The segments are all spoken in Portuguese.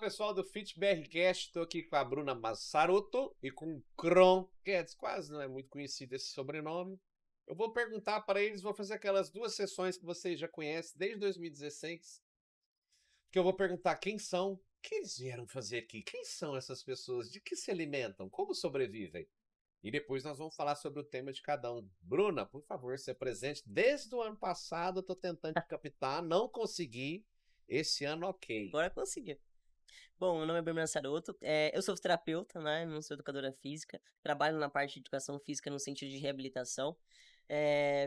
pessoal do FitBRcast, estou aqui com a Bruna Massaroto e com o Kron Guedes, quase não é muito conhecido esse sobrenome. Eu vou perguntar para eles, vou fazer aquelas 2 sessões que vocês já conhecem desde 2016, que eu vou perguntar quem são, o que eles vieram fazer aqui, quem são essas pessoas, de que se alimentam, como sobrevivem. E depois nós vamos falar sobre o tema de cada um. Bruna, por favor, se apresente. Desde o ano passado eu estou tentando te captar, não consegui. Esse ano, ok. Agora consegui. Bom, meu nome é Bruna Saroto, eu sou fisioterapeuta, né, não sou educadora física, trabalho na parte de educação física no sentido de reabilitação.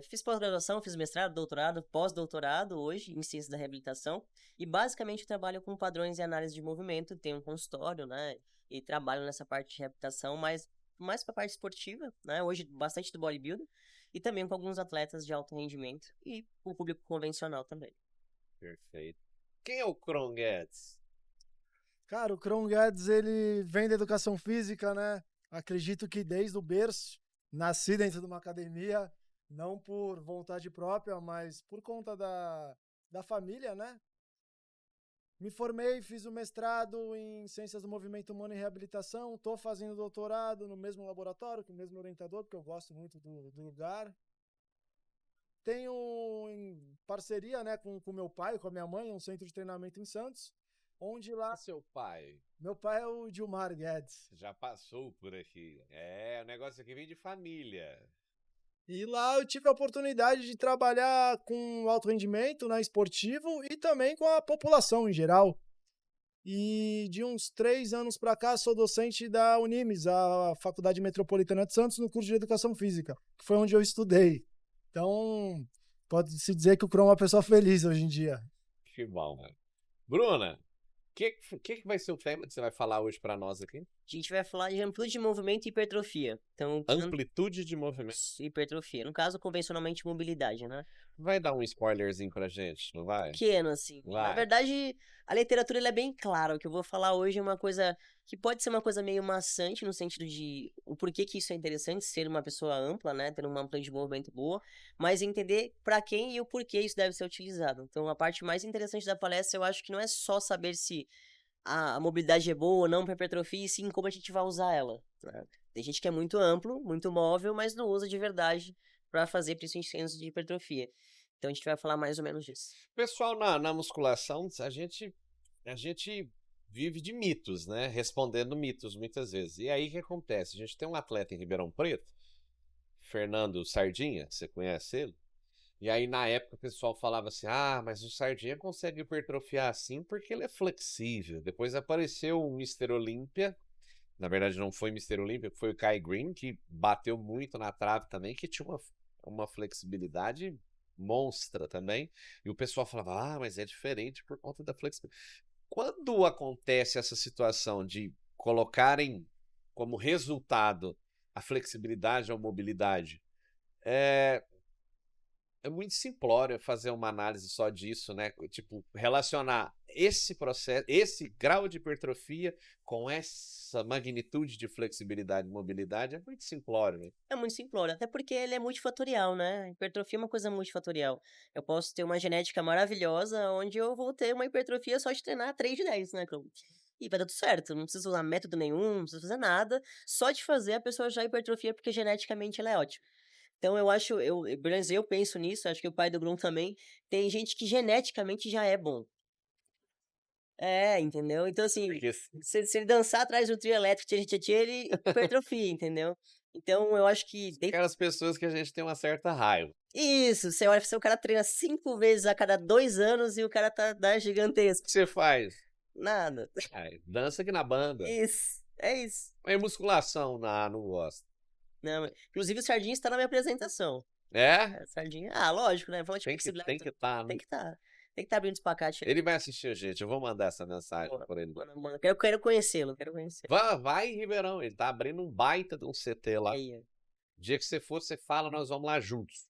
Fiz pós-graduação, fiz mestrado, doutorado, pós-doutorado hoje em ciência da reabilitação e basicamente eu trabalho com padrões e análise de movimento, tenho um consultório, né, e trabalho nessa parte de reabilitação, mas mais para a parte esportiva, né, hoje bastante do bodybuilding e também com alguns atletas de alto rendimento e o público convencional também. Perfeito. Quem é o Kron Guedes? Cara, o Kron Guedes, ele vem da educação física, né? Acredito que desde o berço, nasci dentro de uma academia, não por vontade própria, mas por conta da família, né? Me formei, fiz o mestrado em Ciências do Movimento Humano e Reabilitação, estou fazendo doutorado no mesmo laboratório, com o mesmo orientador, porque eu gosto muito do lugar. Tenho em parceria, né, com meu pai, com a minha mãe, um centro de treinamento em Santos, onde lá... E seu pai? Meu pai é o Gilmar Guedes. Já passou por aqui. O negócio aqui vem de família. E lá eu tive a oportunidade de trabalhar com alto rendimento, né, esportivo, e também com a população em geral. E de uns 3 anos para cá sou docente da Unimes, a Faculdade Metropolitana de Santos, no curso de Educação Física, que foi onde eu estudei. Então, pode-se dizer que o Kron é uma pessoa feliz hoje em dia. Que bom, mano. Bruna, o que vai ser o tema que você vai falar hoje para nós aqui? A gente vai falar de amplitude de movimento e hipertrofia. Então, Amplitude de movimento. hipertrofia. No caso, convencionalmente, mobilidade, né? Vai dar um spoilerzinho pra gente, não vai? Pequeno, assim. Vai. Na verdade, a literatura ela é bem clara. O que eu vou falar hoje é uma coisa que pode ser uma coisa meio maçante, no sentido de o porquê que isso é interessante, ser uma pessoa ampla, né? Ter uma amplitude de movimento boa, mas entender para quem e o porquê isso deve ser utilizado. Então, a parte mais interessante da palestra, eu acho que não é só saber se a mobilidade é boa ou não para hipertrofia, e sim como a gente vai usar ela, né? Tem gente que é muito amplo, muito móvel, mas não usa de verdade para fazer principalmente treinos de hipertrofia. Então a gente vai falar mais ou menos disso. Pessoal, na musculação, a gente vive de mitos, né? Respondendo mitos muitas vezes. E aí o que acontece? A gente tem um atleta em Ribeirão Preto, Fernando Sardinha, você conhece ele? E aí na época o pessoal falava assim, mas o Sardinha consegue hipertrofiar assim porque ele é flexível. Depois apareceu o Mr. Olímpia, na verdade não foi Mr. Olímpia, foi o Kai Green, que bateu muito na trave também, que tinha uma flexibilidade monstra também. E o pessoal falava, mas é diferente por conta da flexibilidade. Quando acontece essa situação de colocarem como resultado a flexibilidade ou mobilidade, é muito simplório fazer uma análise só disso, né? Tipo, relacionar esse processo, esse grau de hipertrofia com essa magnitude de flexibilidade e mobilidade é muito simplório, né? É muito simplório, até porque ele é multifatorial, né? A hipertrofia é uma coisa multifatorial. Eu posso ter uma genética maravilhosa, onde eu vou ter uma hipertrofia só de treinar 3 de 10, né? E vai dar tudo certo, não precisa usar método nenhum, não precisa fazer nada. Só de fazer a pessoa já hipertrofia, porque geneticamente ela é ótima. Então eu acho, pelo menos eu penso nisso, acho que o pai do Grum também, tem gente que geneticamente já é bom. Entendeu? Então assim, Porque se ele dançar atrás do trio elétrico, ele hipertrofia, entendeu? Então eu acho que... aquelas pessoas que a gente tem uma certa raiva. Isso, você olha, o cara treina 5 vezes a cada 2 anos e o cara tá gigantesco. O que você faz? Nada. Dança aqui na banda. Isso, é isso. Mas musculação, não gosto. Não, inclusive o Sardinha está na minha apresentação. É? Sardinha, lógico, né? Falando de Tem que estar, né? Tem que estar. Tem que estar abrindo espacate. Ele vai assistir a gente, eu vou mandar essa mensagem por ele. Mano, quero conhecê-lo, quero conhecer. Vai em Ribeirão, ele tá abrindo um baita de um CT lá. Aí, Dia que você for, você fala, nós vamos lá juntos.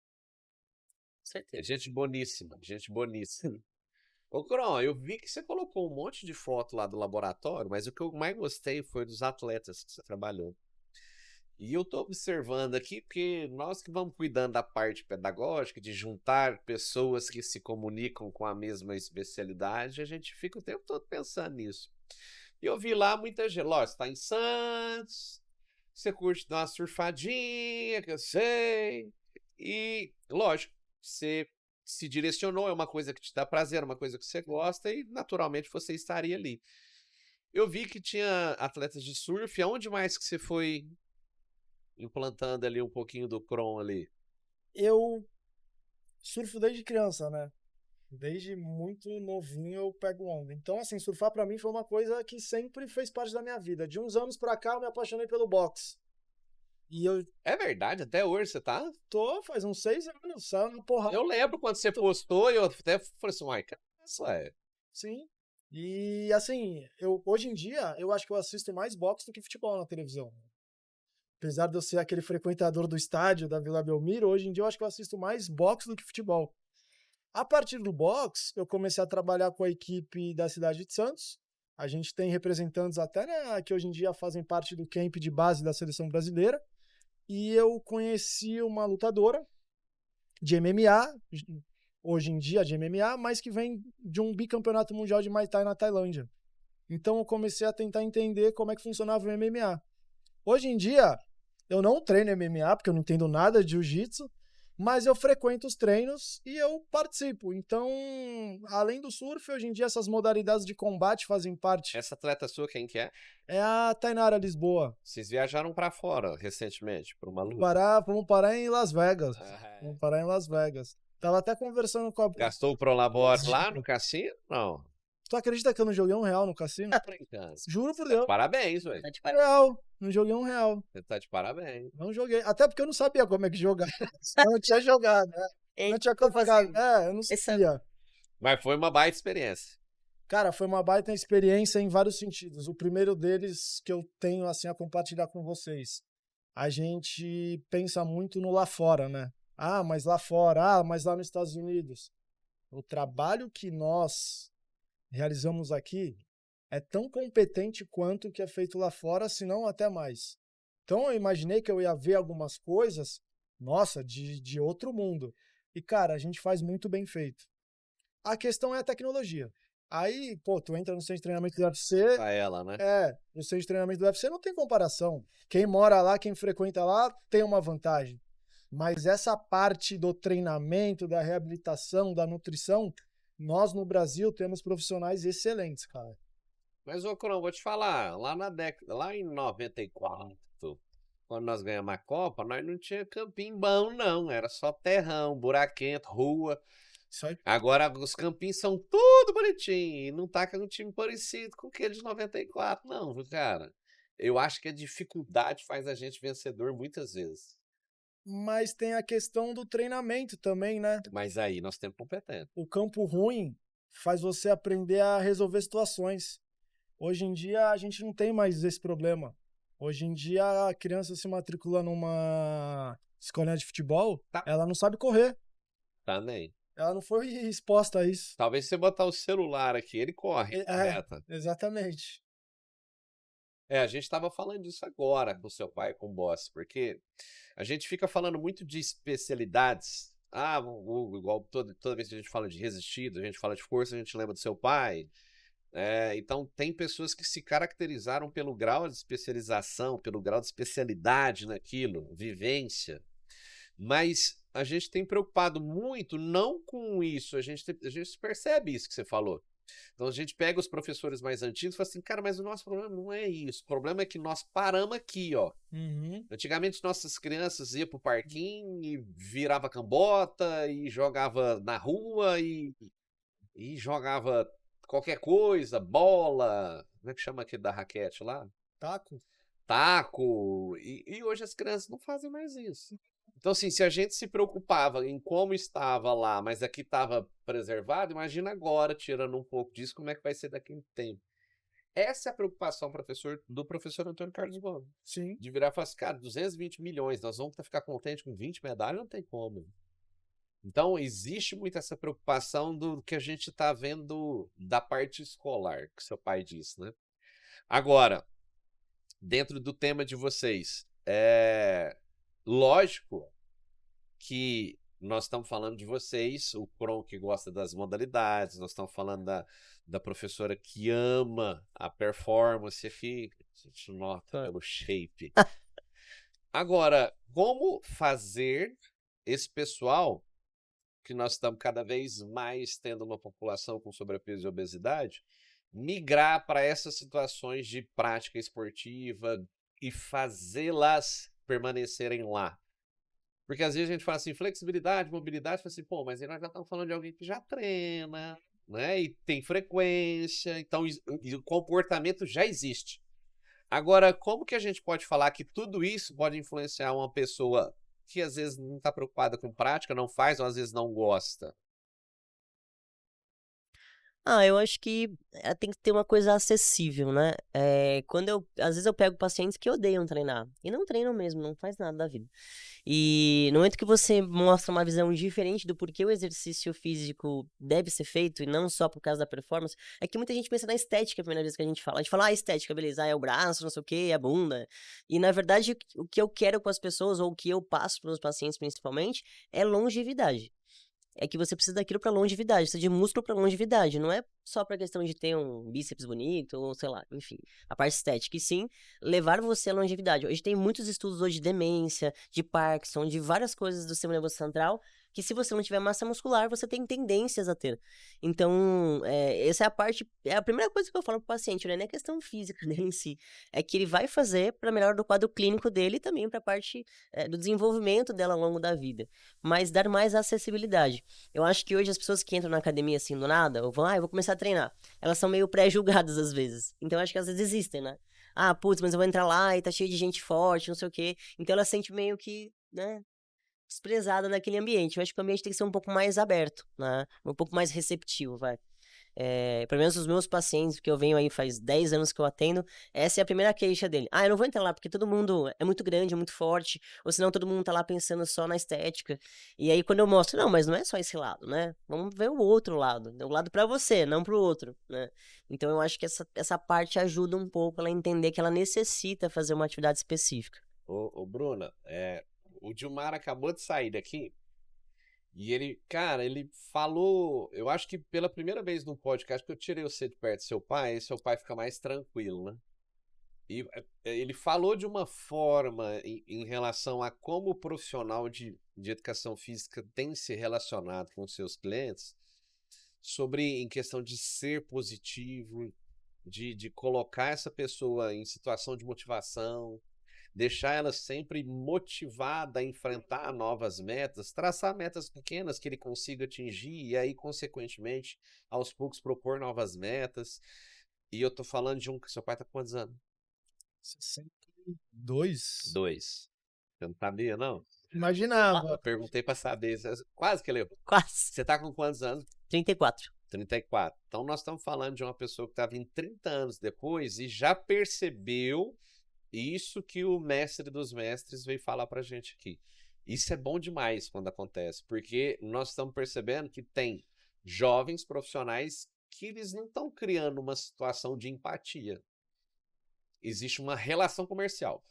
certeza. Gente boníssima, gente boníssima. Ô, Cron, eu vi que você colocou um monte de foto lá do laboratório, mas o que eu mais gostei foi dos atletas que você trabalhou. E eu estou observando aqui, porque nós que vamos cuidando da parte pedagógica, de juntar pessoas que se comunicam com a mesma especialidade, a gente fica o tempo todo pensando nisso. E eu vi lá muita gente, lógico, você está em Santos, você curte dar uma surfadinha, que eu sei, e lógico, você se direcionou, é uma coisa que te dá prazer, é uma coisa que você gosta, e naturalmente você estaria ali. Eu vi que tinha atletas de surf, aonde mais que você foi implantando ali um pouquinho do Cron ali? Eu surfo desde criança, né? Desde muito novinho eu pego onda. Então, assim, surfar pra mim foi uma coisa que sempre fez parte da minha vida. De uns anos pra cá eu me apaixonei pelo boxe. E eu É verdade, até hoje você tá? tô faz uns 6 anos, sabe? Na porrada. Eu lembro quando você postou, eu até falei assim, uai, cara, isso é. Sim. E assim, hoje em dia eu acho que eu assisto mais boxe do que futebol na televisão. Apesar de eu ser aquele frequentador do estádio da Vila Belmiro, hoje em dia eu acho que eu assisto mais boxe do que futebol. A partir do boxe, eu comecei a trabalhar com a equipe da cidade de Santos. A gente tem representantes até, né, que hoje em dia fazem parte do camp de base da seleção brasileira. E eu conheci uma lutadora de MMA, hoje em dia de MMA, mas que vem de um bicampeonato mundial de Muay Thai na Tailândia. Então eu comecei a tentar entender como é que funcionava o MMA. Hoje em dia, eu não treino MMA, porque eu não entendo nada de jiu-jitsu, mas eu frequento os treinos e eu participo. Então, além do surf, hoje em dia essas modalidades de combate fazem parte. Essa atleta sua, quem que é? É a Tainara Lisboa. Vocês viajaram pra fora recentemente, pra uma luta. Vamos parar em Las Vegas. Ah, Vamos parar em Las Vegas. Tava até conversando com a... gastou o Prolabore lá no cassino? Não. Tu acredita que eu não joguei R$1 no cassino? Tá brincando. Juro por Deus. Parabéns, velho. Tá de parabéns. Real. Não joguei R$1. Você tá de parabéns. Não joguei. Até porque eu não sabia como é que jogava. Eu não tinha jogado, né? Não tinha Tô fazendo. configurado. Eu não sabia. Mas foi uma baita experiência. Cara, foi uma baita experiência em vários sentidos. O primeiro deles que eu tenho assim a compartilhar com vocês. A gente pensa muito no lá fora, né? Ah, mas lá fora, mas lá nos Estados Unidos. O trabalho que nós realizamos aqui é tão competente quanto o que é feito lá fora, se não até mais. Então eu imaginei que eu ia ver algumas coisas, nossa, de outro mundo. E cara, a gente faz muito bem feito. A questão é a tecnologia. Aí, pô, tu entra no centro de treinamento do UFC. Pra ela, né? No centro de treinamento do UFC não tem comparação. Quem mora lá, quem frequenta lá, tem uma vantagem. Mas essa parte do treinamento, da reabilitação, da nutrição, nós no Brasil temos profissionais excelentes, cara. Mas, ô Cron, vou te falar, lá em 94, quando nós ganhamos a Copa, nós não tinha campinho bom, não. Era só terrão, buraquento, rua. Isso aí. Agora os campinhos são tudo bonitinho. E não tá com um time parecido com aquele de 94, não, viu, cara? Eu acho que a dificuldade faz a gente vencedor muitas vezes. Mas tem a questão do treinamento também, né? Mas aí nós temos competente. O campo ruim faz você aprender a resolver situações. Hoje em dia a gente não tem mais esse problema. Hoje em dia a criança se matricula numa escolinha de futebol, ela não sabe correr. Tá nem. Ela não foi exposta a isso. Talvez você botar o celular aqui, ele corre. Exatamente. A gente estava falando disso agora com seu pai, com o Boss, porque a gente fica falando muito de especialidades. Igual toda vez que a gente fala de resistido, a gente fala de força, a gente lembra do seu pai. Então, tem pessoas que se caracterizaram pelo grau de especialização, pelo grau de especialidade naquilo, vivência. Mas a gente tem preocupado muito, não com isso, a gente percebe isso que você falou. Então a gente pega os professores mais antigos e fala assim, cara, mas o nosso problema não é isso. O problema é que nós paramos aqui, ó. Uhum. Antigamente nossas crianças iam pro parquinho e virava cambota e jogava na rua e jogava qualquer coisa, bola, como é que chama aquele da raquete lá? Taco. E hoje as crianças não fazem mais isso. Então, assim, se a gente se preocupava em como estava lá, mas aqui estava preservado, imagina agora, tirando um pouco disso, como é que vai ser daqui a um tempo. Essa é a preocupação do professor Antônio Carlos Gomes. Sim. De virar e falar assim, cara, 220 milhões, nós vamos ficar contentes com 20 medalhas? Não tem como. Então, existe muito essa preocupação do que a gente está vendo da parte escolar, que seu pai disse, né? Agora, dentro do tema de vocês, lógico que nós estamos falando de vocês, o Kron que gosta das modalidades, nós estamos falando da professora que ama a performance aqui, a gente nota pelo shape. Agora, como fazer esse pessoal, que nós estamos cada vez mais tendo uma população com sobrepeso e obesidade, migrar para essas situações de prática esportiva e fazê-las permanecerem lá? Porque às vezes a gente fala assim, flexibilidade, mobilidade, fala assim, pô, mas aí nós já estamos falando de alguém que já treina, né? E tem frequência, então e o comportamento já existe. Agora, como que a gente pode falar que tudo isso pode influenciar uma pessoa que às vezes não está preocupada com prática, não faz, ou às vezes não gosta? Eu acho que tem que ter uma coisa acessível, né? Às vezes eu pego pacientes que odeiam treinar. E não treinam mesmo, não faz nada da vida. E no momento que você mostra uma visão diferente do porquê o exercício físico deve ser feito, e não só por causa da performance, é que muita gente pensa na estética a primeira vez que a gente fala. A gente fala, estética, beleza, é o braço, não sei o quê, é a bunda. E na verdade, o que eu quero com as pessoas, ou o que eu passo para os pacientes principalmente, é longevidade. É que você precisa daquilo pra longevidade, precisa de músculo pra longevidade, não é só pra questão de ter um bíceps bonito, ou sei lá, enfim, a parte estética, e sim levar você à longevidade. Hoje tem muitos estudos hoje de demência, de Parkinson, de várias coisas do sistema nervoso central, que se você não tiver massa muscular, você tem tendências a ter. Então, essa é a primeira coisa que eu falo pro paciente, né? Não é questão física dele em si, é que ele vai fazer pra melhor do quadro clínico dele e também pra parte do desenvolvimento dela ao longo da vida, mas dar mais acessibilidade. Eu acho que hoje as pessoas que entram na academia assim do nada, ou vão, eu vou começar a treinar, elas são meio pré-julgadas às vezes. Então eu acho que elas desistem, né? Putz, mas eu vou entrar lá e tá cheio de gente forte, não sei o quê. Então ela sente meio que, né, desprezada naquele ambiente. Eu acho que o ambiente tem que ser um pouco mais aberto, né? Um pouco mais receptivo, vai. Pelo menos os meus pacientes, que eu venho aí faz 10 anos que eu atendo, essa é a primeira queixa dele. Eu não vou entrar lá porque todo mundo é muito grande, é muito forte, ou senão todo mundo tá lá pensando só na estética. E aí quando eu mostro, não, mas não é só esse lado, né? Vamos ver o outro lado, o lado pra você, não pro outro, né? Então eu acho que essa parte ajuda um pouco ela a entender que ela necessita fazer uma atividade específica. Ô Bruna, o Dilmar acabou de sair daqui e ele, cara, ele falou, eu acho que pela primeira vez no podcast, que eu tirei você de perto do seu pai, aí seu pai fica mais tranquilo, né? E ele falou de uma forma em relação a como o profissional de educação física tem se relacionado com os seus clientes, sobre em questão de ser positivo, de colocar essa pessoa em situação de motivação, deixar ela sempre motivada a enfrentar novas metas, traçar metas pequenas que ele consiga atingir e aí, consequentemente, aos poucos propor novas metas. E eu tô falando de um que seu pai tá com quantos anos? 62? 2. Você não sabia, não? Imaginava. Perguntei pra saber. Quase que ele errou. Quase. Você tá com quantos anos? 34. 34. Então nós estamos falando de uma pessoa que estava em 30 anos depois e já percebeu isso que o mestre dos mestres veio falar pra gente aqui. Isso é bom demais quando acontece, porque nós estamos percebendo que tem jovens profissionais que eles não estão criando uma situação de empatia. Existe uma relação comercial.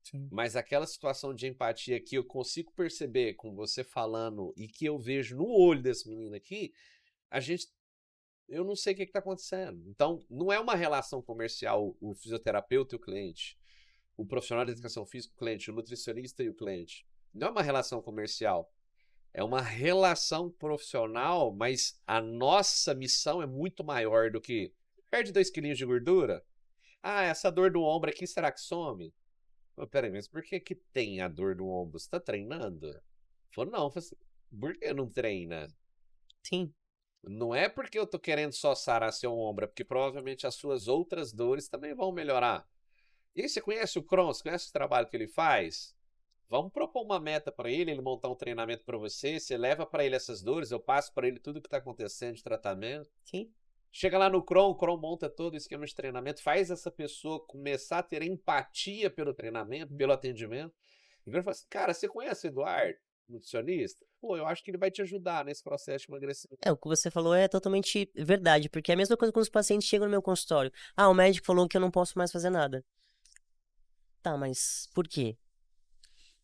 Sim. Mas aquela situação de empatia que eu consigo perceber com você falando e que eu vejo no olho desse menino aqui, eu não sei o que está acontecendo. Então, não é uma relação comercial o fisioterapeuta e o cliente, o profissional de educação física e o cliente, o nutricionista e o cliente. Não é uma relação comercial. É uma relação profissional, mas a nossa missão é muito maior do que perde 2 quilinhos de gordura. Essa dor do ombro aqui, será que some? Peraí, mas por que tem a dor do ombro? Você tá treinando? Falou, não. Falei assim, por que não treina? Sim. Não é porque eu tô querendo só sarar seu ombro, é porque provavelmente as suas outras dores também vão melhorar. E aí, você conhece o Kron? Você conhece o trabalho que ele faz? Vamos propor uma meta para ele montar um treinamento para você, você leva para ele essas dores, eu passo para ele tudo que tá acontecendo de tratamento. Sim. Chega lá no Kron, o Kron monta todo o esquema de treinamento, faz essa pessoa começar a ter empatia pelo treinamento, pelo atendimento. E ele fala assim, cara, você conhece o Eduardo, nutricionista? Pô, eu acho que ele vai te ajudar nesse processo de emagrecimento. O que você falou é totalmente verdade, porque é a mesma coisa quando os pacientes chegam no meu consultório. O médico falou que eu não posso mais fazer nada. Tá, mas por quê?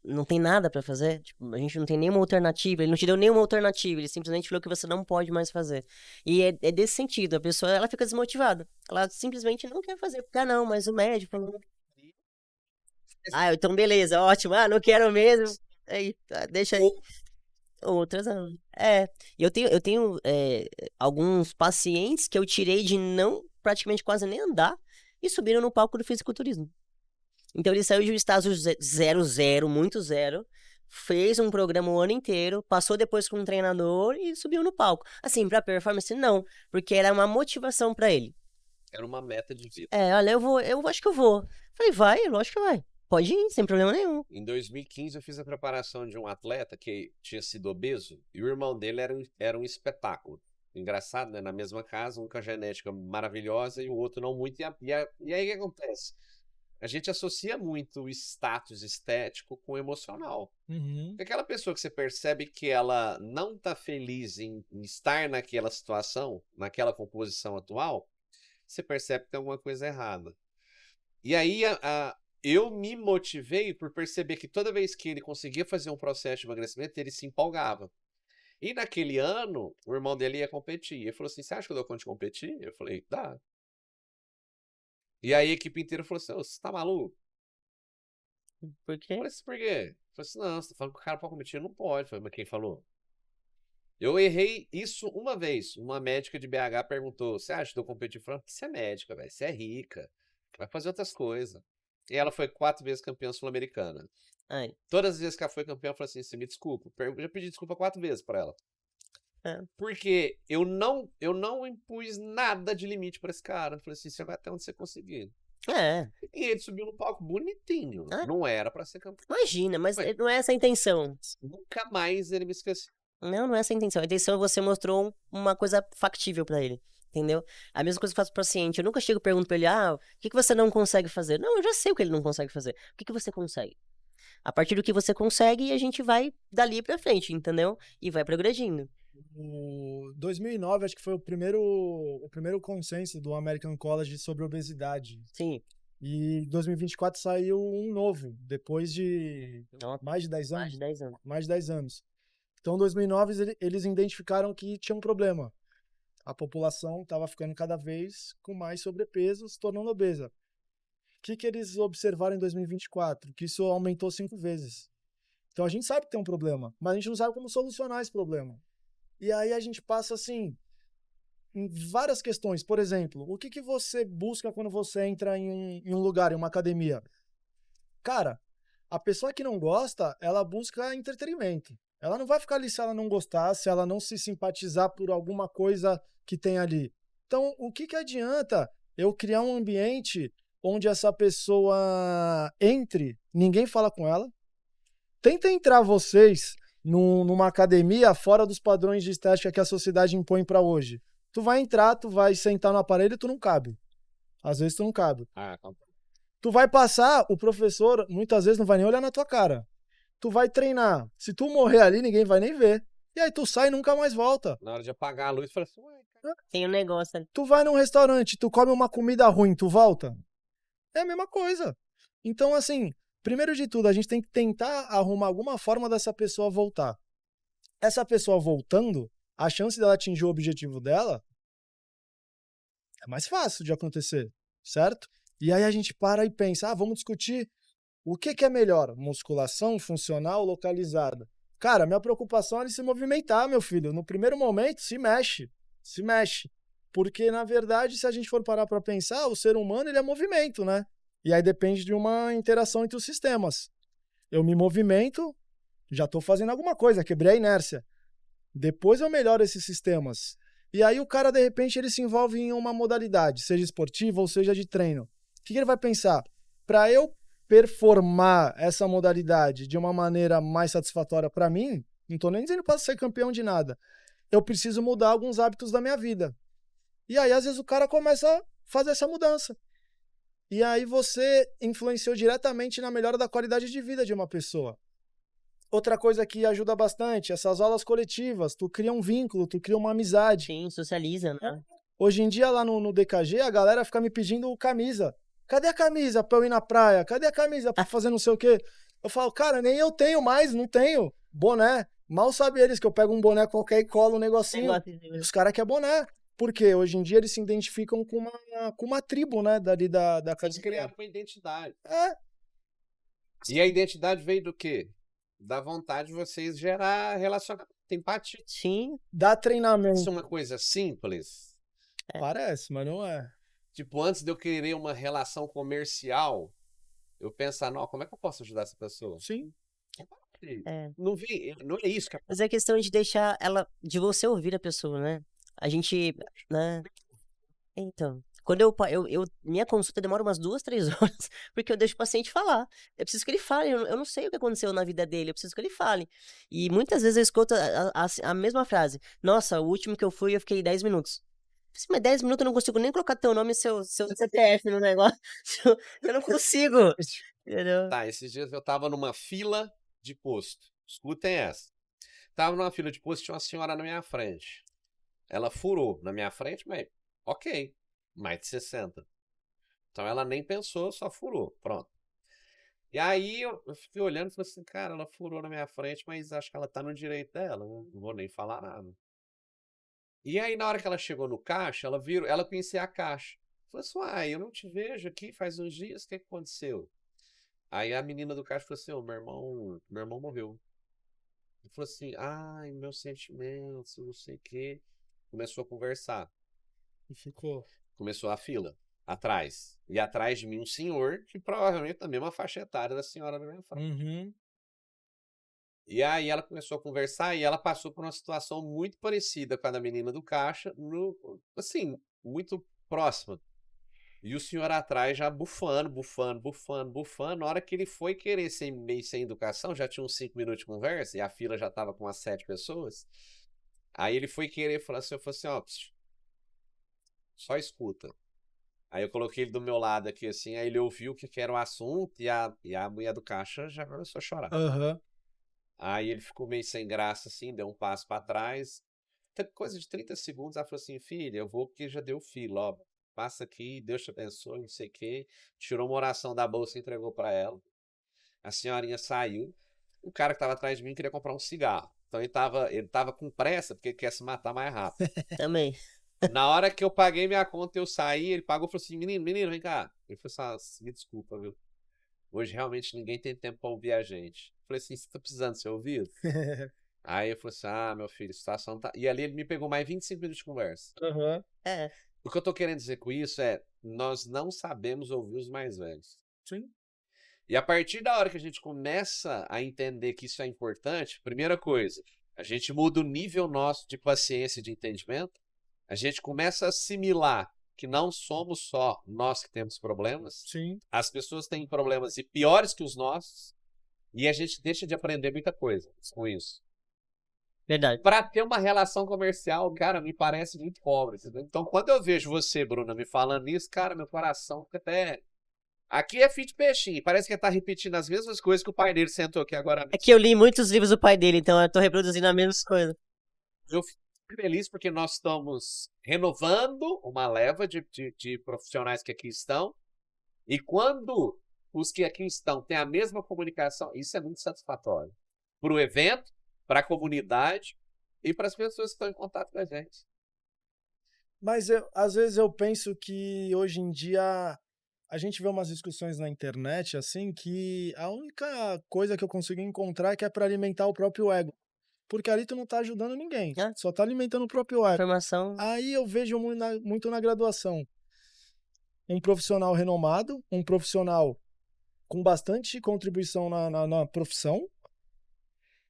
não tem nada pra fazer, tipo, a gente não tem nenhuma alternativa, ele não te deu nenhuma alternativa, ele simplesmente falou que você não pode mais fazer. E é desse sentido, a pessoa, ela fica desmotivada. Ela simplesmente não quer fazer, porque, não, mas o médico falou. Então beleza, ótimo, não quero mesmo. Aí, deixa aí. Outras não. E eu tenho alguns pacientes que eu tirei de não praticamente quase nem andar e subiram no palco do fisiculturismo. Então ele saiu de um estágio 0, muito zero, fez um programa o ano inteiro, passou depois com um treinador e subiu no palco. Assim, pra performance, não, porque era uma motivação pra ele. Era uma meta de vida. Olha, eu acho que eu vou. Falei, vai, lógico que vai. Pode ir, sem problema nenhum. Em 2015 eu fiz a preparação de um atleta que tinha sido obeso e o irmão dele era um espetáculo. Engraçado, né? Na mesma casa, um com a genética maravilhosa e o outro não muito. E aí o que acontece? A gente associa muito o status estético com o emocional. Porque aquela pessoa que você percebe que ela não tá feliz em estar naquela situação, naquela composição atual, você percebe que tem alguma coisa errada. E aí eu me motivei por perceber que toda vez que ele conseguia fazer um processo de emagrecimento, ele se empolgava. E naquele ano, o irmão dele ia competir. Ele falou assim, você acha que eu dou conta de competir? Eu falei, dá. E aí a equipe inteira falou assim, você tá maluco? Por quê? Eu falei assim, por quê? Eu falei assim, não, você tá falando que o cara pode competir? Não pode. Eu falei, mas quem falou? Eu errei isso uma vez. Uma médica de BH perguntou, você acha que eu competir? Eu falei, você é médica, velho, você é rica, vai fazer outras coisas. E ela foi 4 vezes campeã sul-americana. Todas as vezes que ela foi campeã, eu falei assim, você me desculpa. Eu já pedi desculpa 4 vezes pra ela. Porque eu não impus nada de limite pra esse cara. Eu falei assim, você vai até onde você conseguir. E ele subiu no palco bonitinho. Não era pra ser campeão. Imagina, mas não é essa a intenção. Nunca mais ele me esqueceu. Não é essa a intenção. A intenção é você mostrou uma coisa factível pra ele. Entendeu? A mesma coisa que eu faço pro paciente. Eu nunca chego e pergunto pra ele, o que você não consegue fazer? Não, eu já sei o que ele não consegue fazer. O que você consegue? A partir do que você consegue, a gente vai dali pra frente, entendeu? E vai progredindo. O 2009, acho que foi o primeiro consenso do American College sobre obesidade. Sim. E 2024 saiu um novo, depois de mais de 10 anos. Mais de 10 anos. Então, em 2009, eles identificaram que tinha um problema. A população estava ficando cada vez com mais sobrepeso, se tornando obesa. O que eles observaram em 2024? Que isso aumentou 5 vezes. Então, a gente sabe que tem um problema, mas a gente não sabe como solucionar esse problema. E aí a gente passa, assim, em várias questões. Por exemplo, o que você busca quando você entra em um lugar, em uma academia? Cara, a pessoa que não gosta, ela busca entretenimento. Ela não vai ficar ali se ela não gostar, se ela não se simpatizar por alguma coisa que tem ali. Então, o que adianta eu criar um ambiente onde essa pessoa entre, ninguém fala com ela? Tenta entrar vocês numa academia fora dos padrões de estética que a sociedade impõe para hoje. Tu vai entrar, tu vai sentar no aparelho e tu não cabe. Às vezes tu não cabe. Tu vai passar, o professor muitas vezes não vai nem olhar na tua cara. Tu vai treinar. Se tu morrer ali, ninguém vai nem ver. E aí tu sai e nunca mais volta. Na hora de apagar a luz, tu fala assim, ué, cara. Tem um negócio ali. Tu vai num restaurante, tu come uma comida ruim, tu volta? É a mesma coisa. Então, assim, primeiro de tudo, a gente tem que tentar arrumar alguma forma dessa pessoa voltar. Essa pessoa voltando, a chance dela atingir o objetivo dela é mais fácil de acontecer, certo? E aí a gente para e pensa, vamos discutir o que é melhor, musculação, funcional, localizada. Cara, minha preocupação é se movimentar, meu filho. No primeiro momento, se mexe. Porque, na verdade, se a gente for parar para pensar, o ser humano ele é movimento, né? E aí depende de uma interação entre os sistemas. Eu me movimento, já estou fazendo alguma coisa, quebrei a inércia. Depois eu melhoro esses sistemas. E aí o cara, de repente, ele se envolve em uma modalidade, seja esportiva ou seja de treino. O que ele vai pensar? Para eu performar essa modalidade de uma maneira mais satisfatória para mim, não estou nem dizendo para ser campeão de nada, eu preciso mudar alguns hábitos da minha vida. E aí, às vezes, o cara começa a fazer essa mudança. E aí você influenciou diretamente na melhora da qualidade de vida de uma pessoa. Outra coisa que ajuda bastante, essas aulas coletivas, tu cria um vínculo, tu cria uma amizade. Sim, socializa, né? Hoje em dia, lá no DKG, a galera fica me pedindo camisa. Cadê a camisa pra eu ir na praia? Cadê a camisa pra fazer não sei o quê? Eu falo, cara, nem eu tenho mais, não tenho boné. Mal sabe eles que eu pego um boné qualquer e colo um negocinho. Os caras querem boné. Porque hoje em dia eles se identificam com uma tribo, né? Dali da Eles academia. criaram uma identidade. É, E a identidade veio do quê? Da vontade de vocês gerar relacionamento, empatia. Sim. dá Isso treinamento. é uma coisa simples. Parece, mas não é. Tipo, antes de eu querer uma relação comercial, eu pensar, não, como é que eu posso ajudar essa pessoa? Sim. É. Não vi, não é isso que Mas é questão de deixar ela, de você ouvir a pessoa, né? A gente, né? Então, quando minha consulta demora umas 2, 3 horas, porque eu deixo o paciente falar. Eu preciso que ele fale, eu não sei o que aconteceu na vida dele, eu preciso que ele fale. E muitas vezes eu escuto a mesma frase. Nossa, o último que eu fui, eu fiquei 10 minutos. Assim, mas 10 minutos eu não consigo nem colocar teu nome e seu CPF no negócio. Eu não consigo. Entendeu? Tá, esses dias eu tava numa fila de posto. Escutem essa. Tava numa fila de posto, tinha uma senhora na minha frente. Ela furou na minha frente, mas ok, mais de 60. Então ela nem pensou, só furou. Pronto. E aí eu fiquei olhando e falei assim, cara, ela furou na minha frente, mas acho que ela tá no direito dela, não vou nem falar nada. E aí na hora que ela chegou no caixa, ela virou, ela conhecia a caixa. Falei assim, eu não te vejo aqui faz uns dias, o que aconteceu? Aí a menina do caixa falou assim, meu irmão morreu. Ele falou assim, ai, meus sentimentos, não sei o quê. Começou a conversar. E ficou. Começou a fila, atrás. E atrás de mim um senhor, que provavelmente também é uma faixa etária da senhora na minha frente. Uhum. E aí ela começou a conversar e ela passou por uma situação muito parecida com a da menina do caixa, assim, muito próxima. E o senhor atrás já bufando. Na hora que ele foi querer ser meio sem educação, já tinha uns 5 minutos de conversa e a fila já tava com umas 7 pessoas. Aí ele foi querer falar assim, eu falei assim, ó, só escuta. Aí eu coloquei ele do meu lado aqui assim, aí ele ouviu o que era o assunto e a mulher do caixa já começou a chorar. Aham. Aí ele ficou meio sem graça assim, deu um passo pra trás. Coisa de 30 segundos, ela falou assim, filha, eu vou porque já deu fila, ó. Passa aqui, Deus te abençoe, não sei o quê. Tirou uma oração da bolsa e entregou pra ela. A senhorinha saiu. O cara que tava atrás de mim queria comprar um cigarro. Então ele tava com pressa porque ele quer se matar mais rápido. Também. Na hora que eu paguei minha conta, eu saí, ele pagou e falou assim, menino, vem cá. Ele falou assim, me desculpa, viu? Hoje realmente ninguém tem tempo pra ouvir a gente. Eu falei assim, você tá precisando ser ouvido? Aí eu falei assim, meu filho, a situação tá... E ali ele me pegou mais 25 minutos de conversa. Aham. É. O que eu tô querendo dizer com isso é, nós não sabemos ouvir os mais velhos. Sim. E a partir da hora que a gente começa a entender que isso é importante, primeira coisa, a gente muda o nível nosso de paciência e de entendimento, a gente começa a assimilar que não somos só nós que temos problemas, Sim. as pessoas têm problemas e piores que os nossos, e a gente deixa de aprender muita coisa com isso. Verdade. Para ter uma relação comercial, cara, me parece muito pobre. Entendeu? Então, quando eu vejo você, Bruna, me falando isso, cara, meu coração fica até... Aqui é fit peixinho. Parece que ele tá repetindo as mesmas coisas que o pai dele sentou aqui agora. É que eu li muitos livros do pai dele, então eu tô reproduzindo a mesma coisa. Eu fico feliz porque nós estamos renovando uma leva de profissionais que aqui estão. E quando os que aqui estão têm a mesma comunicação, isso é muito satisfatório. Para o evento, para a comunidade e para as pessoas que estão em contato com a gente. Mas às vezes eu penso que hoje em dia a gente vê umas discussões na internet assim que a única coisa que eu consigo encontrar é que é para alimentar o próprio ego. Porque ali tu não tá ajudando ninguém, só tá alimentando o próprio ego. Informação. Aí eu vejo muito na graduação. Um profissional renomado, um profissional com bastante contribuição na profissão,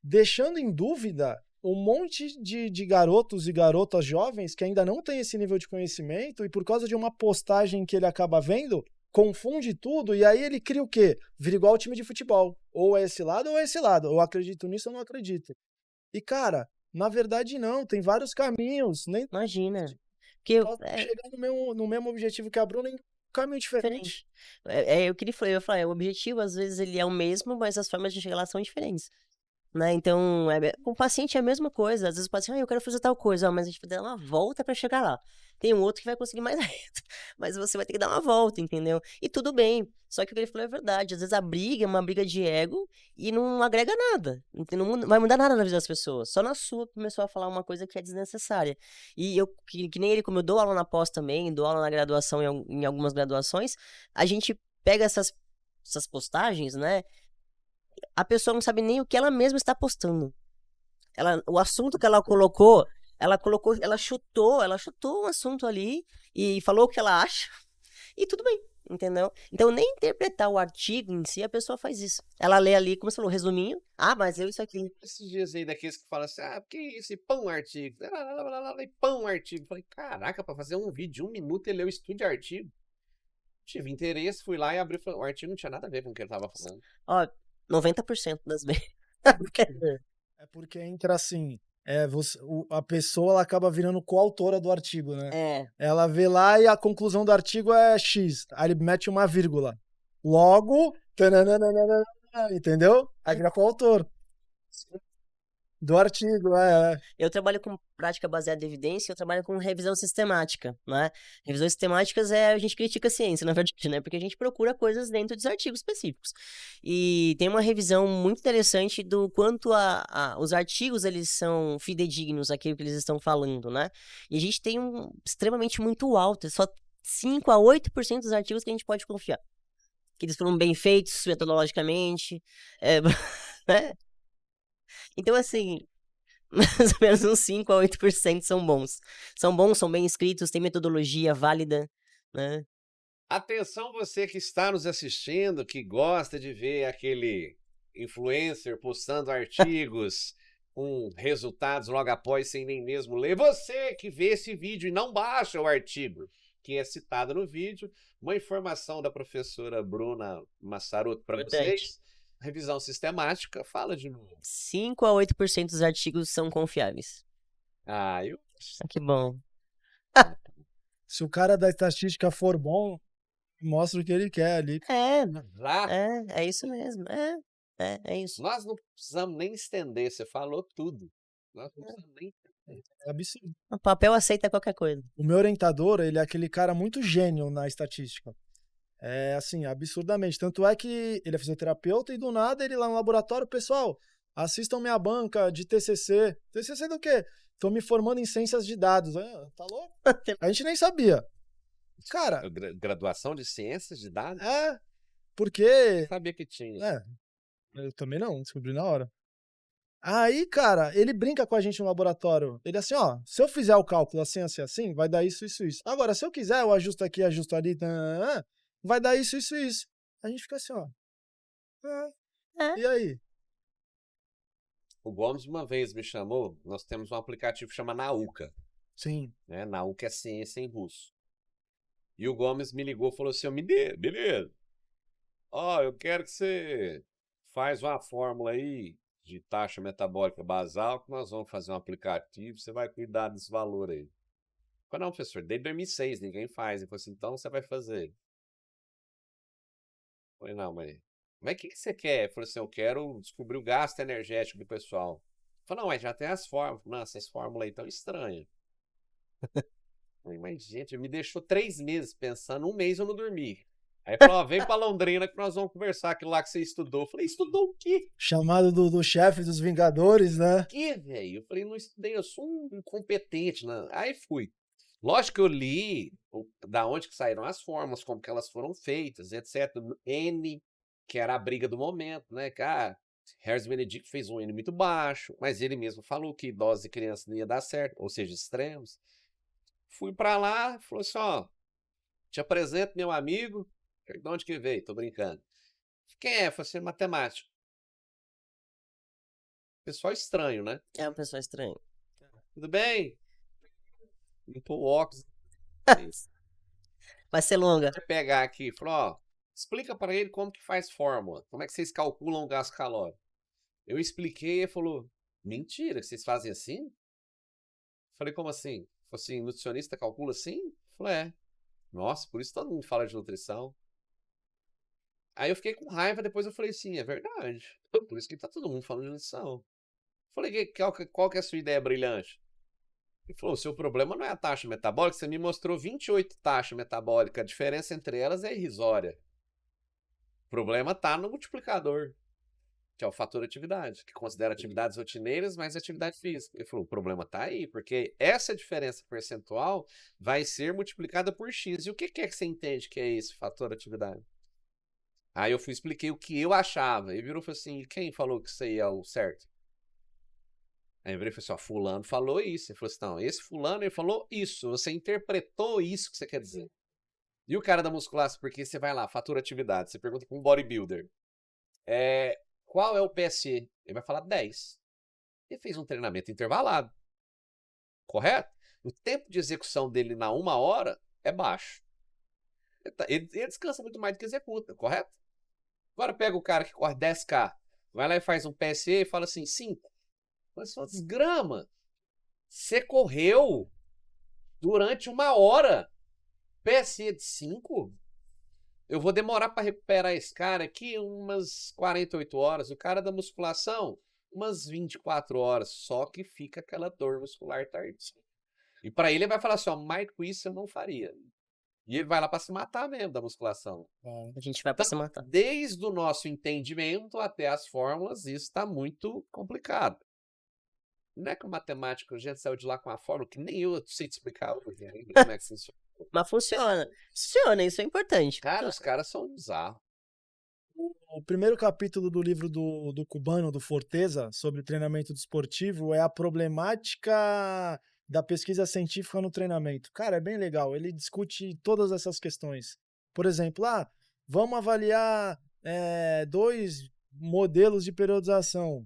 deixando em dúvida um monte de garotos e garotas jovens que ainda não têm esse nível de conhecimento e por causa de uma postagem que ele acaba vendo, confunde tudo e aí ele cria o quê? Vira igual o time de futebol. Ou é esse lado ou é esse lado. Eu acredito nisso ou não acredito. E, cara, na verdade não. Tem vários caminhos. Nem Imagina. Porque chegar no mesmo objetivo que a Bruna em um caminho diferente. Eu queria falar, o objetivo às vezes ele é o mesmo, mas as formas de chegar lá são diferentes. Né? Então, com o paciente é a mesma coisa. Às vezes o paciente, eu quero fazer tal coisa, mas a gente vai dar uma volta para chegar lá. Tem um outro que vai conseguir mais reto, mas você vai ter que dar uma volta, entendeu? E tudo bem. Só que o que ele falou é verdade. Às vezes a briga é uma briga de ego e não agrega nada. Não vai mudar nada na vida das pessoas. Só na sua começou a falar uma coisa que é desnecessária. E eu, que nem ele, como eu dou aula na pós também, dou aula na graduação em algumas graduações, a gente pega essas postagens, né? A pessoa não sabe nem o que ela mesma está postando. O assunto que ela chutou um assunto ali e falou o que ela acha e tudo bem, entendeu? Então nem interpretar o artigo em si, a pessoa faz isso. Ela lê ali, como você falou, resuminho. Ah, mas eu isso aqui. Esses dias aí daqueles que falam assim, porque isso, e pão artigo, e pão artigo. Falei, caraca, pra fazer um vídeo de 1 minuto ele leu estudo de artigo. Tive interesse, fui lá e abri, o artigo não tinha nada a ver com o que ele tava falando. Ó, 90% das vezes. É porque entra assim, a pessoa ela acaba virando coautora do artigo, né? É. Ela vê lá e a conclusão do artigo é X. Aí ele mete uma vírgula. Logo, tananana, entendeu? Aí vira coautor do artigo, Eu trabalho com prática baseada em evidência, eu trabalho com revisão sistemática, né? Revisões sistemáticas a gente critica a ciência, na verdade, né? Porque a gente procura coisas dentro dos artigos específicos. E tem uma revisão muito interessante do quanto os artigos, eles são fidedignos àquilo que eles estão falando, né? E a gente tem um extremamente muito alto, só 5 a 8% dos artigos que a gente pode confiar. Que eles foram bem feitos metodologicamente, né? Então, assim, mais ou menos uns 5 a 8% são bons. São bons, são bem escritos, tem metodologia válida, né? Atenção você que está nos assistindo, que gosta de ver aquele influencer postando artigos com resultados logo após sem nem mesmo ler. Você que vê esse vídeo e não baixa o artigo que é citado no vídeo, uma informação da professora Bruna Massaroto para vocês. Revisão sistemática, fala de novo. 5 a 8% dos artigos são confiáveis. Que bom. Se o cara da estatística for bom, mostra o que ele quer ali. É isso mesmo. É isso. Nós não precisamos nem estender, você falou tudo. Nós não precisamos nem estender. É absurdo. O papel aceita qualquer coisa. O meu orientador, ele é aquele cara muito gênio na estatística. É assim, absurdamente. Tanto é que ele é fisioterapeuta e do nada ele lá no laboratório, pessoal, assistam minha banca de TCC. TCC do quê? Tô me formando em ciências de dados. Tá louco? A gente nem sabia. Cara... Graduação de ciências de dados? Porque... Eu sabia que tinha. Eu também não, descobri na hora. Aí, cara, ele brinca com a gente no laboratório. Ele assim, ó, se eu fizer o cálculo assim, assim, assim, vai dar isso, isso, isso. Agora, se eu quiser, eu ajusto aqui, ajusto ali, vai dar isso, isso, isso. A gente fica assim, ó. E aí? O Gomes uma vez me chamou, nós temos um aplicativo que chama Nauka. Sim. Né? Nauka é ciência em russo. E o Gomes me ligou e falou assim, beleza. Eu quero que você faz uma fórmula aí de taxa metabólica basal, que nós vamos fazer um aplicativo, você vai cuidar desse valor aí. Eu falei, não, professor, desde 2006 ninguém faz. Ele falou assim, então você vai fazer. Eu falei, não, mas o que você quer? Ele falou assim, eu quero descobrir o gasto energético do pessoal. Eu falei, não, mas já tem as fórmulas. Não, essas fórmulas aí estão estranhas. Falei, mas gente, me deixou 3 meses pensando, 1 mês eu não dormi. Aí falou, vem pra Londrina que nós vamos conversar aquilo lá que você estudou. Eu falei, estudou o quê? Chamado do chefe dos Vingadores, né? O quê, velho? Eu falei, não estudei, eu sou um incompetente, né? Aí fui. Lógico que eu li da onde que saíram as fórmulas, como que elas foram feitas, etc. N, que era a briga do momento, né? Harris Benedict fez um N muito baixo, mas ele mesmo falou que idosos e crianças não ia dar certo, ou seja, extremos. Fui pra lá, falou assim, te apresento meu amigo. De onde que veio? Tô brincando. Quem é? Falei assim, matemático. Pessoal estranho, né? É uma pessoa estranha. Tudo bem? Limpou o óculos. Vai ser longa. Vou pegar aqui. Falou, explica para ele como que faz fórmula. Como é que vocês calculam o gasto calórico? Eu expliquei e ele falou, mentira, que vocês fazem assim? Falei, como assim? Falei assim, nutricionista calcula assim? Falei, Nossa, por isso todo mundo fala de nutrição. Aí eu fiquei com raiva, depois eu falei assim, é verdade. Por isso que tá todo mundo falando de nutrição. Falei, qual que é a sua ideia brilhante? Ele falou, o seu problema não é a taxa metabólica, você me mostrou 28 taxas metabólicas, a diferença entre elas é irrisória. O problema tá no multiplicador, que é o fator atividade, que considera atividades rotineiras mais atividade física. Ele falou, o problema tá aí, porque essa diferença percentual vai ser multiplicada por X. E o que é que você entende que é esse fator atividade? Aí eu expliquei o que eu achava. Ele virou e falou assim, quem falou que isso aí é o certo? Aí eu virei e falei assim, ó, fulano falou isso. Ele falou assim, não, esse fulano, ele falou isso. Você interpretou isso que você quer dizer. E o cara da musculação, porque você vai lá, fatura atividade, você pergunta para um bodybuilder, qual é o PSE? Ele vai falar 10. Ele fez um treinamento intervalado, correto? O tempo de execução dele na 1 hora é baixo. Ele descansa muito mais do que executa, correto? Agora pega o cara que corre 10K, vai lá e faz um PSE e fala assim, 5. Mas só desgrama. Você correu durante 1 hora. PSE de 5? Eu vou demorar para recuperar esse cara aqui umas 48 horas. O cara da musculação, umas 24 horas. Só que fica aquela dor muscular tardia. E para ele vai falar assim, ó, mais com isso eu não faria. E ele vai lá para se matar mesmo da musculação. A gente vai para se matar. Desde o nosso entendimento até as fórmulas, isso está muito complicado. Não é que o matemático, a gente saiu de lá com uma fórmula que nem eu sei te explicar hoje ainda como é que funciona. Mas funciona. Funciona, isso é importante. Cara, os caras são bizarros. O primeiro capítulo do livro do cubano, do Forteza, sobre treinamento desportivo, é a problemática da pesquisa científica no treinamento. Cara, é bem legal. Ele discute todas essas questões. Por exemplo, vamos avaliar 2 modelos de periodização.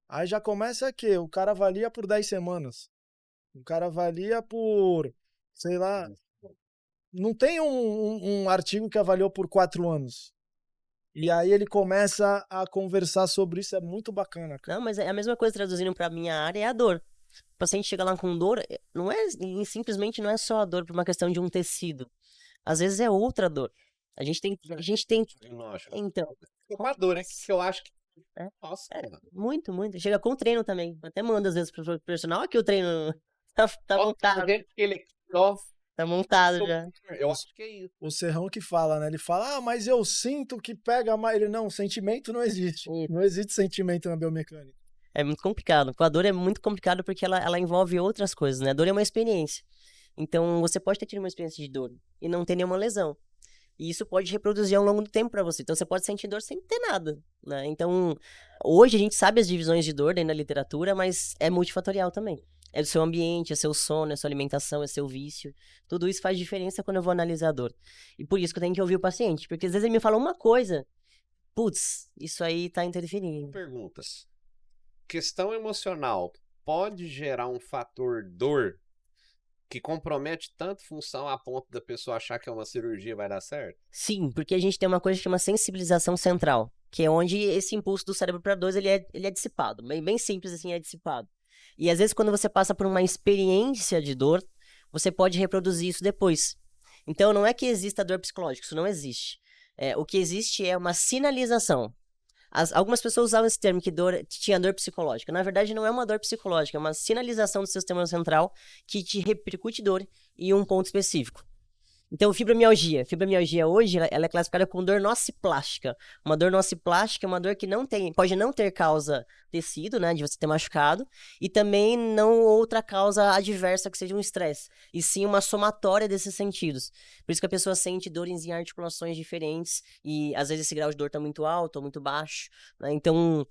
Aí já começa que o cara avalia por 10 semanas. O cara avalia por, sei lá... Não tem um artigo que avaliou por 4 anos. E aí ele começa a conversar sobre isso, é muito bacana, cara. Não, mas é a mesma coisa traduzindo pra minha área, é a dor. O paciente chega lá com dor, simplesmente não é só a dor por uma questão de um tecido. Às vezes é outra dor. A gente tem... Então... Uma dor, que eu acho que... Nossa, muito. Chega com treino também. Até manda às vezes pro personal, aqui o treino tá montado. Tá montado já. Eu acho que é isso. O Serrão que fala, né? Ele fala, mas eu sinto que pega mais. Ele, não, sentimento não existe. Não existe sentimento na biomecânica. É muito complicado. Com a dor é muito complicado porque ela envolve outras coisas, né? A dor é uma experiência. Então, você pode ter tido uma experiência de dor e não ter nenhuma lesão. E isso pode reproduzir ao longo do tempo para você. Então, você pode sentir dor sem ter nada, né? Então, hoje a gente sabe as divisões de dor dentro da literatura, mas é multifatorial também. É do seu ambiente, é seu sono, é sua alimentação, é seu vício. Tudo isso faz diferença quando eu vou analisar a dor. E por isso que eu tenho que ouvir o paciente. Porque às vezes ele me fala uma coisa, putz, isso aí tá interferindo. Perguntas. Questão emocional pode gerar um fator dor que compromete tanto função a ponto da pessoa achar que é uma cirurgia vai dar certo? Sim, porque a gente tem uma coisa que chama sensibilização central, que é onde esse impulso do cérebro para dor ele é dissipado. Bem simples assim, é dissipado. E às vezes quando você passa por uma experiência de dor, você pode reproduzir isso depois. Então não é que exista dor psicológica, isso não existe. O que existe é uma sinalização. Algumas pessoas usavam esse termo que tinha dor psicológica. Na verdade não é uma dor psicológica, é uma sinalização do sistema central que te repercute dor em um ponto específico. Então, fibromialgia hoje, ela é classificada como dor nociplástica. Uma dor nociplástica é uma dor que pode não ter causa tecido, né, de você ter machucado, e também não outra causa adversa que seja um estresse, e sim uma somatória desses sentidos. Por isso que a pessoa sente dores em articulações diferentes, e às vezes esse grau de dor está muito alto ou muito baixo, né? Então,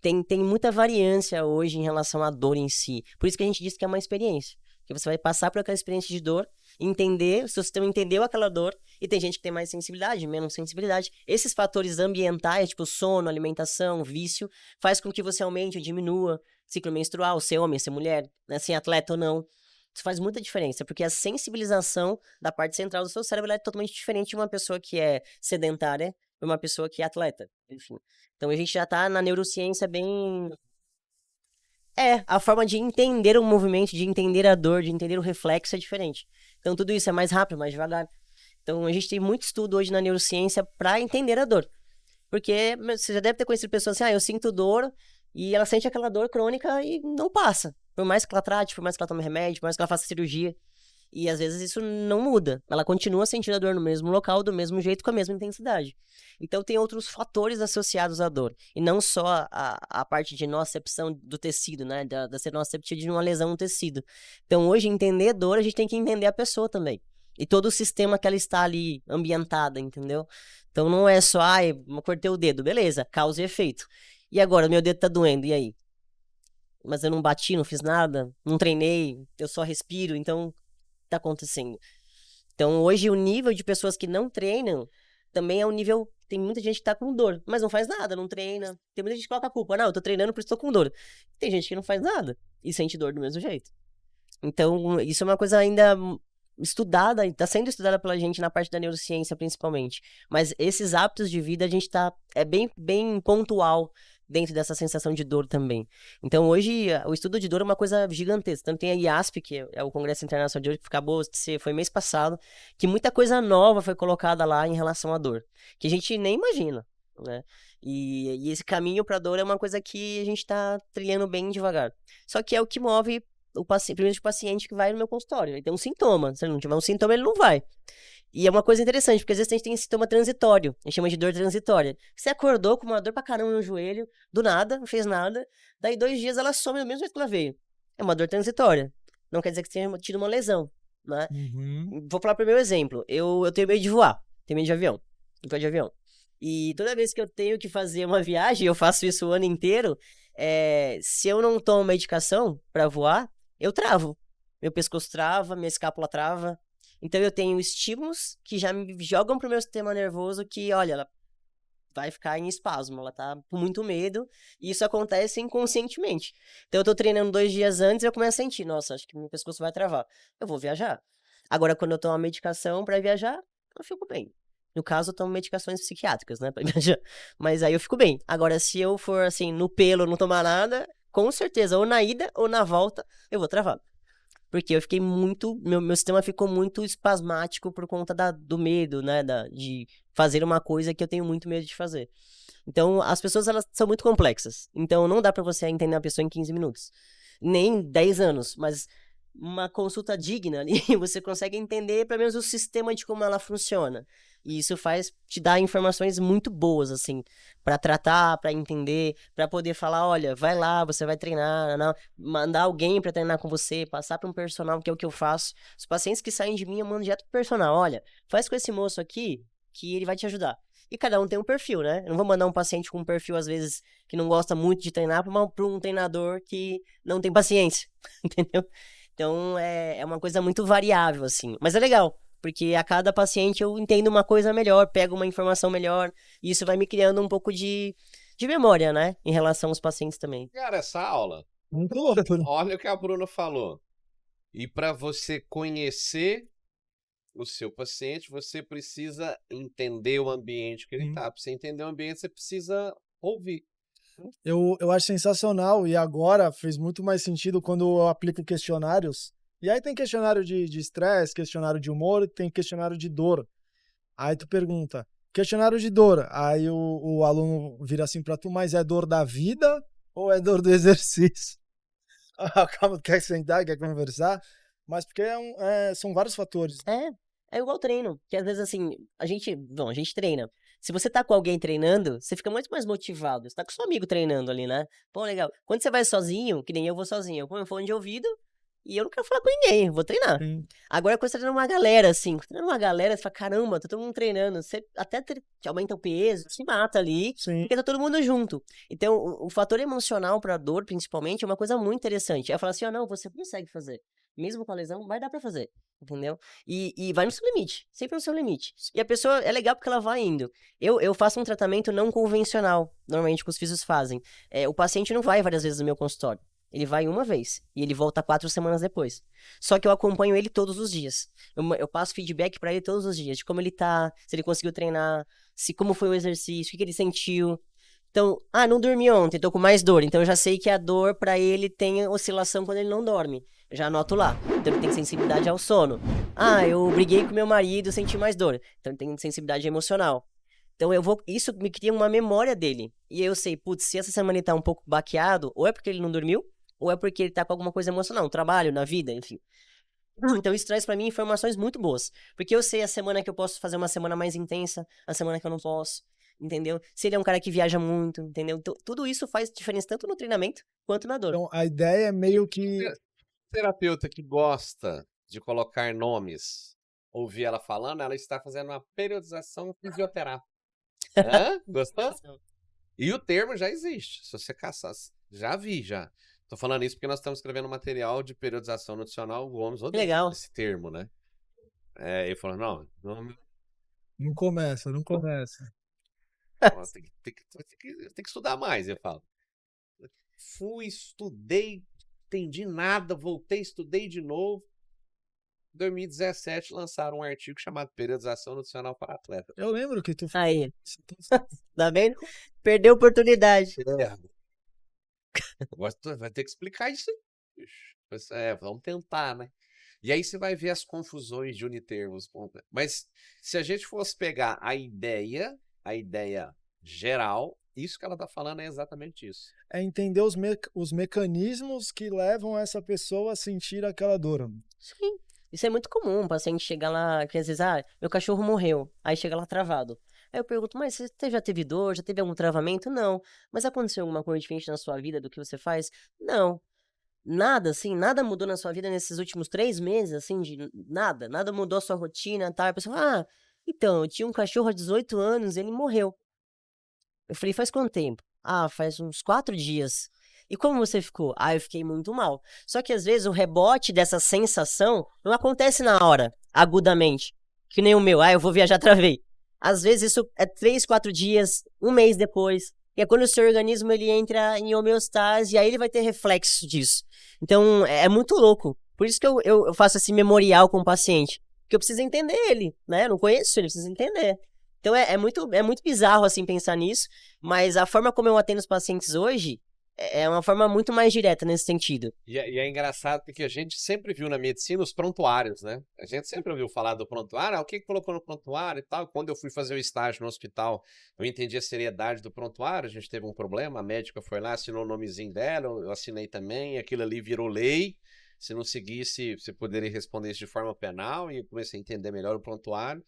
tem muita variância hoje em relação à dor em si. Por isso que a gente diz que é uma experiência. Que você vai passar por aquela experiência de dor, entender, o seu sistema entendeu aquela dor, e tem gente que tem mais sensibilidade, menos sensibilidade. Esses fatores ambientais, tipo sono, alimentação, vício, faz com que você aumente ou diminua ciclo menstrual, ser homem, ser mulher, né, ser atleta ou não. Isso faz muita diferença, porque a sensibilização da parte central do seu cérebro é totalmente diferente de uma pessoa que é sedentária e uma pessoa que é atleta, enfim. Então a gente já tá na neurociência bem... a forma de entender o movimento, de entender a dor, de entender o reflexo é diferente. Então tudo isso é mais rápido, mais devagar. Então a gente tem muito estudo hoje na neurociência para entender a dor. Porque você já deve ter conhecido pessoas assim, eu sinto dor, e ela sente aquela dor crônica e não passa. Por mais que ela trate, por mais que ela tome remédio, por mais que ela faça cirurgia. E às vezes isso não muda. Ela continua sentindo a dor no mesmo local, do mesmo jeito, com a mesma intensidade. Então tem outros fatores associados à dor. E não só a parte de nocicepção do tecido, né? Da nociceptia de uma lesão no tecido. Então hoje, entender a dor, a gente tem que entender a pessoa também. E todo o sistema que ela está ali ambientada, entendeu? Então não é só, eu cortei o dedo, beleza, causa e efeito. E agora, meu dedo tá doendo, e aí? Mas eu não bati, não fiz nada, não treinei, eu só respiro, então tá acontecendo. Então hoje o nível de pessoas que não treinam também é um nível, tem muita gente que tá com dor, mas não faz nada, não treina. Tem muita gente que coloca a culpa, não, eu tô treinando por isso tô com dor. Tem gente que não faz nada e sente dor do mesmo jeito. Então isso é uma coisa ainda estudada, está sendo estudada pela gente na parte da neurociência principalmente, mas esses hábitos de vida a gente é bem pontual dentro dessa sensação de dor também. Então hoje o estudo de dor é uma coisa gigantesca, tanto tem a IASP, que é o Congresso Internacional de Dor, que acabou, foi mês passado, que muita coisa nova foi colocada lá em relação à dor, que a gente nem imagina, né? E esse caminho para a dor é uma coisa que a gente está trilhando bem devagar, só que é o que move primeiro de paciente que vai no meu consultório. Ele tem um sintoma. Se ele não tiver um sintoma, ele não vai. E é uma coisa interessante, porque às vezes a gente tem esse sintoma transitório. A gente chama de dor transitória. Você acordou com uma dor pra caramba no joelho, do nada, não fez nada. Daí 2 dias ela some do mesmo jeito que ela veio. É uma dor transitória. Não quer dizer que você tenha tido uma lesão, né? Vou falar pro meu exemplo. Eu tenho medo de voar. Tenho medo de avião. Eu gosto de avião. E toda vez que eu tenho que fazer uma viagem, eu faço isso o ano inteiro, se eu não tomo medicação pra voar, eu travo. Meu pescoço trava, minha escápula trava. Então eu tenho estímulos que já me jogam pro meu sistema nervoso que, olha, ela vai ficar em espasmo, ela tá com muito medo, e isso acontece inconscientemente. Então eu tô treinando 2 dias antes e eu começo a sentir, nossa, acho que meu pescoço vai travar. Eu vou viajar. Agora, quando eu tomo a medicação pra viajar, eu fico bem. No caso, eu tomo medicações psiquiátricas, né, pra viajar. Mas aí eu fico bem. Agora, se eu for, assim, no pelo, não tomar nada, com certeza, ou na ida ou na volta, eu vou travar. Porque eu fiquei muito... Meu sistema ficou muito espasmático por conta do medo, né? De fazer uma coisa que eu tenho muito medo de fazer. Então, as pessoas, elas são muito complexas. Então, não dá pra você entender a pessoa em 15 minutos. Nem 10 anos, mas uma consulta digna ali, você consegue entender, pelo menos, o sistema de como ela funciona. E isso te dar informações muito boas, assim, pra tratar, pra entender, pra poder falar, olha, vai lá, você vai treinar, não, mandar alguém pra treinar com você, passar pra um personal, que é o que eu faço. Os pacientes que saem de mim, eu mando direto pro personal, olha, faz com esse moço aqui, que ele vai te ajudar. E cada um tem um perfil, né? Eu não vou mandar um paciente com um perfil, às vezes, que não gosta muito de treinar, pra um treinador que não tem paciência, entendeu? Então, é uma coisa muito variável, assim. Mas é legal, porque a cada paciente eu entendo uma coisa melhor, pego uma informação melhor, e isso vai me criando um pouco de memória, né? Em relação aos pacientes também. Cara, essa aula, Muito louco. olha o que a Bruna falou. E para você conhecer o seu paciente, você precisa entender o ambiente que ele tá. Para você entender o ambiente, você precisa ouvir. Eu acho sensacional, e agora fez muito mais sentido quando eu aplico questionários. E aí tem questionário de estresse, questionário de humor, tem questionário de dor. Aí tu pergunta, questionário de dor. Aí o aluno vira assim pra tu, mas é dor da vida ou é dor do exercício? Calma, quer sentar, quer conversar? Mas porque são vários fatores. É igual treino, que às vezes assim, a gente treina. Se você tá com alguém treinando, você fica muito mais motivado. Você tá com seu amigo treinando ali, né? Pô, legal. Quando você vai sozinho, que nem eu vou sozinho, eu ponho fone de ouvido e eu não quero falar com ninguém, eu vou treinar. Sim. Agora, quando você tá treinando uma galera, assim, você fala, caramba, tá todo mundo treinando. Você até aumenta o peso, se mata ali, Sim. porque tá todo mundo junto. Então, o fator emocional pra dor, principalmente, é uma coisa muito interessante. É falar assim, não, você consegue fazer. Mesmo com a lesão, vai dar pra fazer, entendeu? E vai no seu limite, sempre no seu limite. E a pessoa, é legal porque ela vai indo. Eu faço um tratamento não convencional, normalmente que os fisios fazem. O paciente não vai várias vezes no meu consultório. Ele vai uma vez e ele volta 4 semanas depois. Só que eu acompanho ele todos os dias. Eu passo feedback pra ele todos os dias, de como ele tá, se ele conseguiu treinar, como foi o exercício, o que ele sentiu. Então, não dormi ontem, tô com mais dor. Então eu já sei que a dor pra ele tem oscilação quando ele não dorme. Eu já anoto lá. Então ele tem sensibilidade ao sono. Eu briguei com meu marido, senti mais dor. Então ele tem sensibilidade emocional. Então isso me cria uma memória dele. E eu sei, putz, se essa semana ele tá um pouco baqueado, ou é porque ele não dormiu, ou é porque ele tá com alguma coisa emocional, no trabalho, na vida, enfim. Então isso traz pra mim informações muito boas. Porque eu sei a semana que eu posso fazer uma semana mais intensa, a semana que eu não posso, entendeu? Se ele é um cara que viaja muito, entendeu? Então tudo isso faz diferença tanto no treinamento quanto na dor. Então, a ideia é meio que... Terapeuta que gosta de colocar nomes, ouvir ela falando, ela está fazendo uma periodização fisioterápica. Hã? Gostou? E o termo já existe. Se você caçar, já vi, já. Tô falando isso porque nós estamos escrevendo material de periodização nutricional. O Gomes odeia Legal. esse termo, né? Ele falou, não, Não começa. tem que estudar mais, eu falo. Fui, estudei, entendi nada, voltei, estudei de novo. Em 2017 lançaram um artigo chamado Periodização Nutricional para Atleta. Eu lembro que tu... Aí, tá vendo? Perdeu a oportunidade. Agora tu vai ter que explicar isso aí, bicho. Vamos tentar, né? E aí você vai ver as confusões de unitermos. Mas se a gente fosse pegar a ideia geral, isso que ela tá falando é exatamente isso. É entender os mecanismos que levam essa pessoa a sentir aquela dor. Sim. Isso é muito comum, o paciente chegar lá, que às vezes, meu cachorro morreu, aí chega lá travado. Aí eu pergunto, mas você já teve dor, já teve algum travamento? Não. Mas aconteceu alguma coisa diferente na sua vida do que você faz? Não. Nada, assim, nada mudou na sua vida nesses últimos 3 meses, assim, de nada. Nada mudou a sua rotina, tal. A pessoa, então, eu tinha um cachorro há 18 anos, ele morreu. Eu falei, faz quanto tempo? Faz uns 4 dias. E como você ficou? Eu fiquei muito mal. Só que às vezes o rebote dessa sensação não acontece na hora, agudamente. Que nem o meu, eu vou viajar, travei. Às vezes isso é 3, 4 dias, um mês depois. E é quando o seu organismo ele entra em homeostase, e aí ele vai ter reflexo disso. Então é muito louco. Por isso que eu faço esse memorial com o paciente. Porque eu preciso entender ele, né? Eu não conheço ele, eu preciso entender. Então é muito bizarro assim pensar nisso. Mas a forma como eu atendo os pacientes hoje é uma forma muito mais direta nesse sentido. E é engraçado porque a gente sempre viu na medicina os prontuários, né? A gente sempre ouviu falar do prontuário, o que colocou no prontuário e tal. Quando eu fui fazer o estágio no hospital, eu entendi a seriedade do prontuário, a gente teve um problema, a médica foi lá, assinou o nomezinho dela, eu assinei também, aquilo ali virou lei. Se não seguisse, você poderia responder isso de forma penal, e eu comecei a entender melhor o prontuário.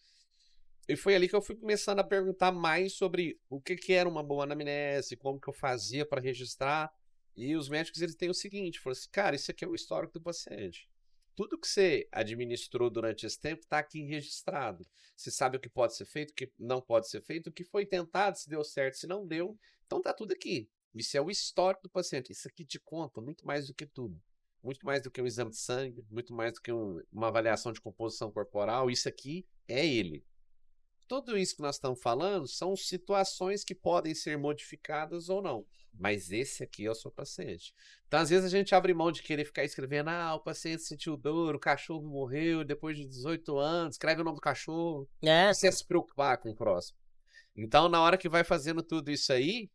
E foi ali que eu fui começando a perguntar mais sobre o que era uma boa anamnese, como que eu fazia para registrar. E os médicos eles têm o seguinte, falaram assim, cara, isso aqui é o histórico do paciente. Tudo que você administrou durante esse tempo está aqui registrado. Você sabe o que pode ser feito, o que não pode ser feito, o que foi tentado, se deu certo, se não deu. Então tá tudo aqui. Isso é o histórico do paciente. Isso aqui te conta muito mais do que tudo. Muito mais do que um exame de sangue, muito mais do que uma avaliação de composição corporal. Isso aqui é ele. Tudo isso que nós estamos falando são situações que podem ser modificadas ou não. Mas esse aqui é o seu paciente. Então, às vezes, a gente abre mão de querer ficar escrevendo o paciente sentiu dor, o cachorro morreu depois de 18 anos, escreve o nome do cachorro. Você se preocupar com o próximo. Então, na hora que vai fazendo tudo isso aí,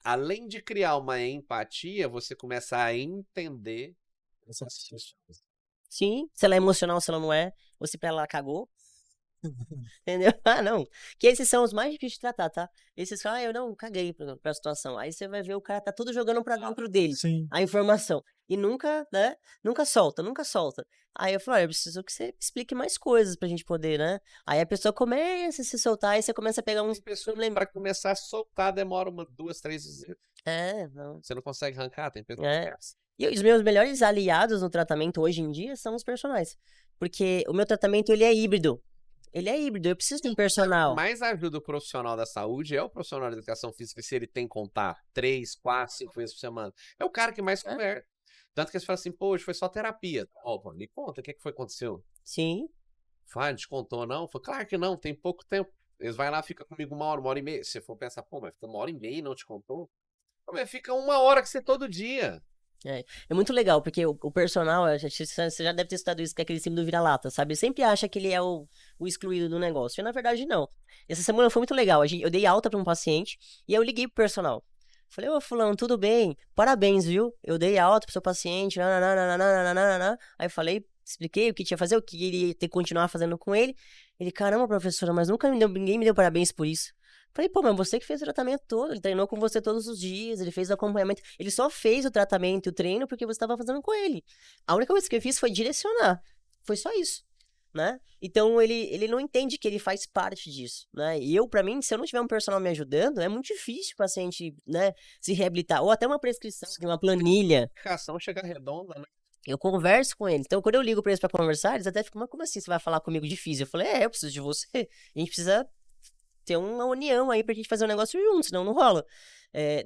além de criar uma empatia, você começa a entender essas situações. Sim, se ela é emocional, se ela não é, ou se pra ela cagou. Entendeu? Não. Que esses são os mais difíceis de tratar, tá? Esses falam, eu não caguei pra situação. Aí você vai ver o cara tá tudo jogando pra dentro dele. Sim. A informação. E nunca, né? Nunca solta. Aí eu falo, eu preciso que você explique mais coisas pra gente poder, né? Aí a pessoa começa a se soltar, aí você começa a pegar uns problemas. Pra começar a soltar, demora 2, 3 vezes. Não. Você não consegue arrancar, tem pessoas E os meus melhores aliados no tratamento hoje em dia são os personagens. Porque o meu tratamento, ele é híbrido. Eu preciso de um personal. Mais ajuda o profissional da saúde é o profissional da educação física, se ele tem que contar 3, 4, 5 vezes por semana. É o cara que mais conversa. Tanto que eles falam assim, hoje foi só terapia. Me conta, o que foi que aconteceu? Sim. Fala, descontou não? Falei, claro que não, tem pouco tempo. Eles vão lá, fica comigo 1 hora, 1 hora e meia. Se você for pensar, mas fica 1 hora e meia e não te contou? Mas fica 1 hora que você todo dia. É muito legal, porque o personal, você já deve ter estudado isso, que é aquele símbolo do vira-lata, sabe? Sempre acha que ele é o excluído do negócio. E na verdade, não. Essa semana foi muito legal. Eu dei alta pra um paciente e eu liguei pro personal. Falei, ô fulano, tudo bem? Parabéns, viu? Eu dei alta pro seu paciente. Aí eu falei, Expliquei o que tinha que fazer, o que iria ter que continuar fazendo com ele. Ele, caramba, professora, mas ninguém me deu parabéns por isso. Falei, pô, mas você que fez o tratamento todo, ele treinou com você todos os dias, ele fez o acompanhamento, ele só fez o tratamento e o treino porque você estava fazendo com ele. A única coisa que eu fiz foi direcionar. Foi só isso, né? Então ele não entende que ele faz parte disso, né? E eu, pra mim, se eu não tiver um personal me ajudando, é muito difícil o paciente, né, se reabilitar. Ou até uma prescrição, uma planilha. A ação chega redonda, né? Eu converso com eles. Então, quando eu ligo pra eles pra conversar, eles até ficam, mas como assim você vai falar comigo de físico? Eu falei, eu preciso de você. A gente precisa ter uma união aí pra gente fazer um negócio junto, senão não rola.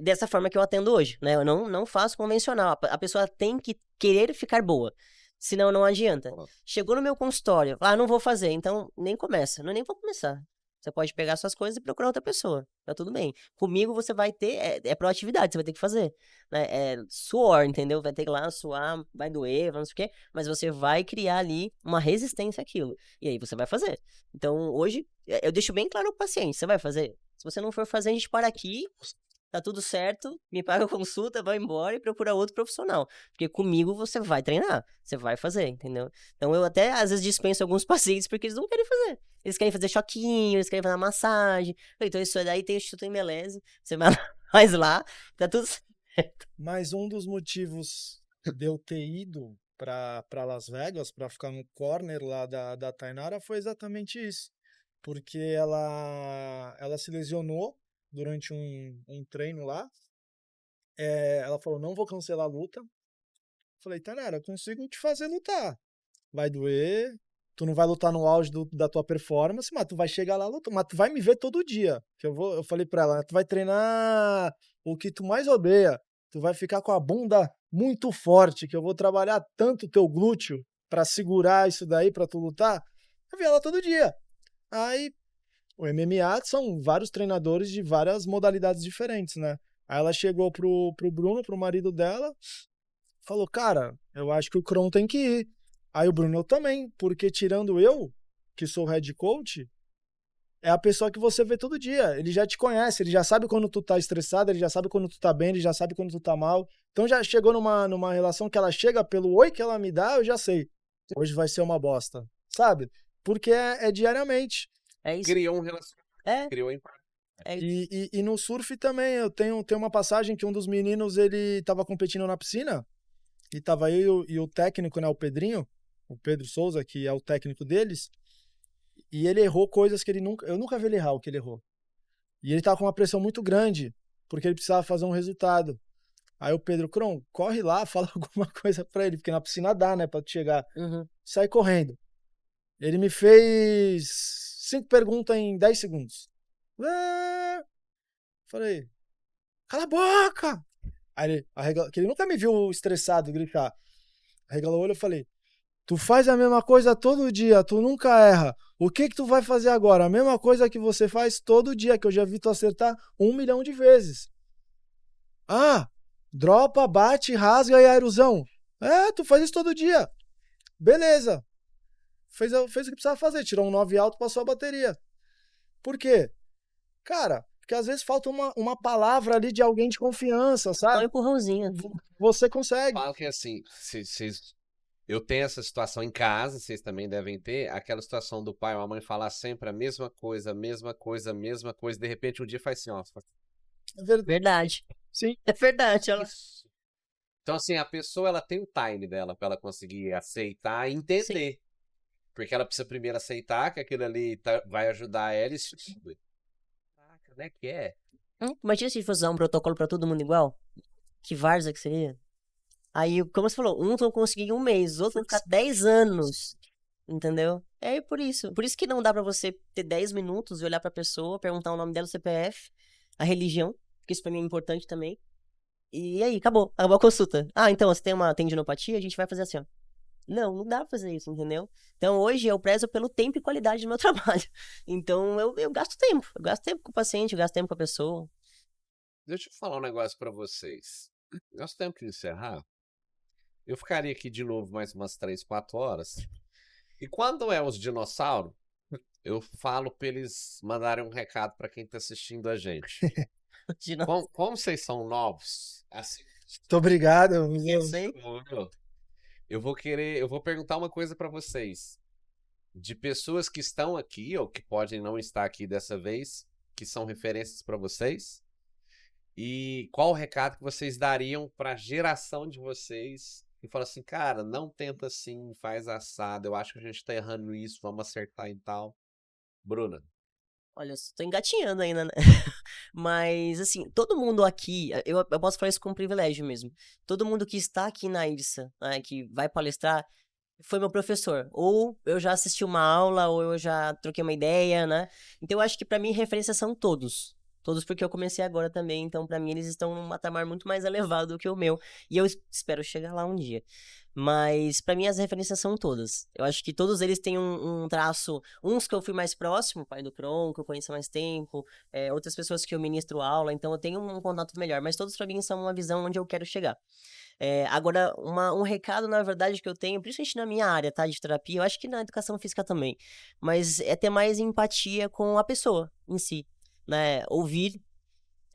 Dessa forma que eu atendo hoje, né? Eu não faço convencional. A pessoa tem que querer ficar boa. Senão não adianta. Chegou no meu consultório, não vou fazer, então nem começa. Não, nem vou começar. Você pode pegar suas coisas e procurar outra pessoa. Tá tudo bem. Comigo você vai ter, proatividade, você vai ter que fazer. Né? É suor, entendeu? Vai ter que ir lá suar, vai doer, não sei o quê. Mas você vai criar ali uma resistência àquilo. E aí você vai fazer. Então hoje, eu deixo bem claro pro paciente, você vai fazer? Se você não for fazer, a gente para aqui, tá tudo certo, me paga a consulta, vai embora e procura outro profissional. Porque comigo você vai treinar, você vai fazer, entendeu? Então eu até às vezes dispenso alguns pacientes porque eles não querem fazer. Eles querem fazer choquinho, eles querem fazer massagem. Então isso daí tem o Instituto Embeleze, você vai mais lá, tá tudo certo. Mas um dos motivos de eu ter ido para Las Vegas, para ficar no corner lá da Tainara, foi exatamente isso. Porque ela se lesionou durante um treino lá. Ela falou, não vou cancelar a luta. Falei, Tainara, eu consigo te fazer lutar. Vai doer, tu não vai lutar no auge da tua performance, mas tu vai chegar lá lutar, mas tu vai me ver todo dia. Eu falei pra ela, tu vai treinar o que tu mais odeia. Tu vai ficar com a bunda muito forte, que eu vou trabalhar tanto teu glúteo pra segurar isso daí, pra tu lutar. Eu vi ela todo dia. Aí, o MMA são vários treinadores de várias modalidades diferentes, né? Aí ela chegou pro Bruno, pro marido dela, falou, cara, eu acho que o Kron tem que ir. Aí o Bruno, eu também, porque tirando eu, que sou head coach, é a pessoa que você vê todo dia. Ele já te conhece, ele já sabe quando tu tá estressado, ele já sabe quando tu tá bem, ele já sabe quando tu tá mal. Então já chegou numa relação que ela chega pelo oi que ela me dá, eu já sei. Hoje vai ser uma bosta, sabe? Porque é diariamente. É isso. Criou um relacionamento, criou empate. E no surf também, eu tenho uma passagem que um dos meninos, ele tava competindo na piscina, e tava eu e o técnico, né, o Pedrinho, o Pedro Souza, que é o técnico deles, e ele errou coisas que eu nunca vi ele errar o que ele errou. E ele tava com uma pressão muito grande, porque ele precisava fazer um resultado. Aí o Pedro, Kron, corre lá, fala alguma coisa pra ele, porque na piscina dá, né, pra tu chegar. Sai correndo. Ele me fez 5 perguntas em 10 segundos. Falei, cala a boca! Aí ele arregalou, que ele nunca me viu estressado, gritar. Arregalou o olho, eu falei, tu faz a mesma coisa todo dia, tu nunca erra. O que tu vai fazer agora? A mesma coisa que você faz todo dia, que eu já vi tu acertar 1 milhão de vezes. Dropa, bate, rasga e aerosão. Tu faz isso todo dia. Beleza. Fez o que precisava fazer, tirou um 9 alto, passou a bateria. Por quê? Cara, porque às vezes falta uma palavra ali de alguém de confiança, sabe? Só um empurrãozinho. Você consegue. Falo que assim, eu tenho essa situação em casa, vocês também devem ter, aquela situação do pai ou a mãe falar sempre a mesma coisa, de repente um dia faz assim, ó. É verdade. Sim. É verdade. Isso. Então assim, a pessoa ela tem o time dela pra ela conseguir aceitar e entender. Sim. Porque ela precisa primeiro aceitar que aquilo ali vai ajudar ela e se... Caraca, né, que é? Imagina se fosse usar um protocolo pra todo mundo igual. Que várzea que seria. Aí, como você falou, uns vão conseguir em 1 mês, os outros vão ficar 10 anos. Entendeu? É por isso. Por isso que não dá pra você ter 10 minutos e olhar pra pessoa, perguntar o nome dela, o CPF, a religião, porque isso pra mim é importante também. E aí, acabou a consulta. Então você tem uma tendinopatia, a gente vai fazer assim, ó. Não dá pra fazer isso, entendeu? Então hoje eu prezo pelo tempo e qualidade do meu trabalho. Então eu gasto tempo. Eu gasto tempo com o paciente, eu gasto tempo com a pessoa. Deixa eu falar um negócio pra vocês. Nós temos que encerrar. Eu ficaria aqui de novo mais umas 3, 4 horas. E quando é os dinossauros, eu falo pra eles mandarem um recado pra quem tá assistindo a gente. Como vocês são novos, assim... Muito obrigado. Eu sei. eu vou perguntar uma coisa pra vocês. De pessoas que estão aqui ou que podem não estar aqui dessa vez, que são referências pra vocês. E qual o recado que vocês dariam pra geração de vocês? E fala assim, cara, não tenta assim, faz assado. Eu acho que a gente tá errando isso, vamos acertar e tal. Bruna. Olha, eu tô engatinhando ainda, né? Mas, assim, todo mundo aqui, eu posso falar isso com privilégio mesmo. Todo mundo que está aqui na IRSA, né, que vai palestrar, foi meu professor. Ou eu já assisti uma aula, ou eu já troquei uma ideia, né? Então, eu acho que pra mim, referência são todos. Todos porque eu comecei agora também, então pra mim eles estão num patamar muito mais elevado do que o meu. E eu espero chegar lá um dia. Mas pra mim as referências são todas. Eu acho que todos eles têm um traço, uns que eu fui mais próximo, o pai do Kron, que eu conheço há mais tempo, outras pessoas que eu ministro aula, então eu tenho um contato melhor. Mas todos pra mim são uma visão onde eu quero chegar. Agora, um recado, na verdade, que eu tenho, principalmente na minha área, tá, de terapia, eu acho que na educação física também, mas é ter mais empatia com a pessoa em si, né? Ouvir.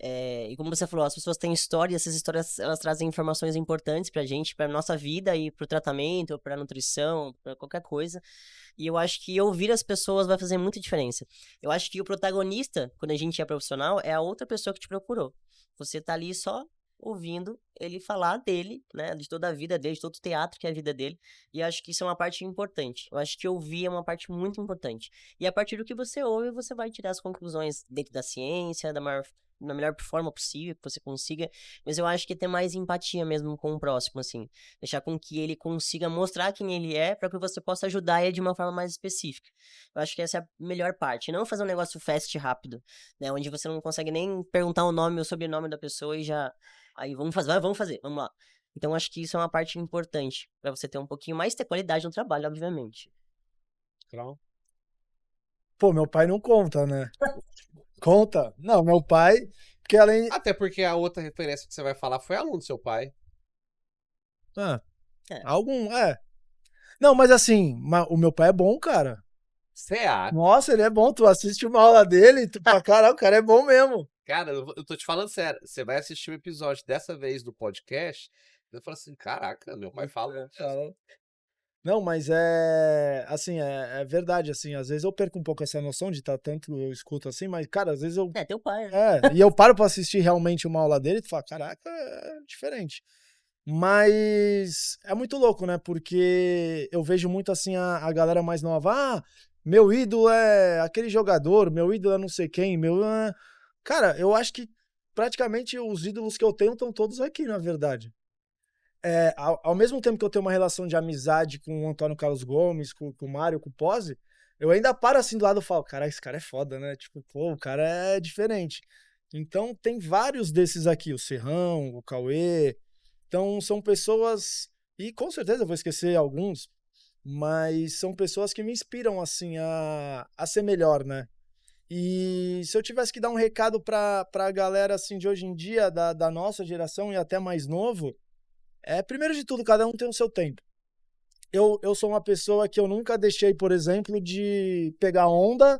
E como você falou, as pessoas têm história, e essas histórias elas trazem informações importantes pra gente, pra nossa vida e pro tratamento, pra nutrição, pra qualquer coisa. E eu acho que ouvir as pessoas vai fazer muita diferença. Eu acho que o protagonista, quando a gente é profissional, é a outra pessoa que te procurou. Você tá ali só ouvindo ele falar dele, né, de toda a vida dele, de todo o teatro que é a vida dele. E eu acho que isso é uma parte importante. Eu acho que ouvir é uma parte muito importante. E a partir do que você ouve, você vai tirar as conclusões dentro da ciência, na melhor forma possível que você consiga, mas eu acho que ter mais empatia mesmo com o próximo, assim, deixar com que ele consiga mostrar quem ele é para que você possa ajudar ele de uma forma mais específica. Eu acho que essa é a melhor parte, não fazer um negócio fast e rápido, né, onde você não consegue nem perguntar o nome ou sobrenome da pessoa e já, aí vamos fazer, vamos lá. Então acho que isso é uma parte importante para você ter um pouquinho mais ter qualidade no trabalho, obviamente. Kron. Pô, meu pai não conta, né? Conta? Não, meu pai, porque além. Até porque a outra referência que você vai falar foi aluno do seu pai. Ah, É. algum, é. Não, mas assim, o meu pai é bom, cara. Você acha? Nossa, ele é bom. Tu assiste uma aula dele e tu fala, caralho, o cara é bom mesmo. Cara, eu tô te falando sério. Você vai assistir o episódio dessa vez do podcast, você fala assim, caraca, meu pai fala. Não, mas é assim, é verdade, assim, às vezes eu perco um pouco essa noção de estar tanto eu escuto assim, mas, cara, às vezes eu. É, teu pai, né? E eu paro pra assistir realmente uma aula dele e tu fala, caraca, é diferente. Mas é muito louco, né? Porque eu vejo muito assim a galera mais nova, meu ídolo é aquele jogador, meu ídolo é não sei quem, Cara, eu acho que praticamente os ídolos que eu tenho estão todos aqui, na verdade. Ao mesmo tempo que eu tenho uma relação de amizade com o Antônio Carlos Gomes, com o Mário, com o Pose, eu ainda paro assim do lado e falo, cara, esse cara é foda, né? Tipo, pô, o cara é diferente. Então tem vários desses aqui, o Serrão, o Cauê. Então são pessoas, e com certeza eu vou esquecer alguns, mas são pessoas que me inspiram assim a ser melhor, né? E se eu tivesse que dar um recado pra galera assim de hoje em dia, da nossa geração e até mais novo, primeiro de tudo, cada um tem o seu tempo. Eu sou uma pessoa que eu nunca deixei, por exemplo, de pegar onda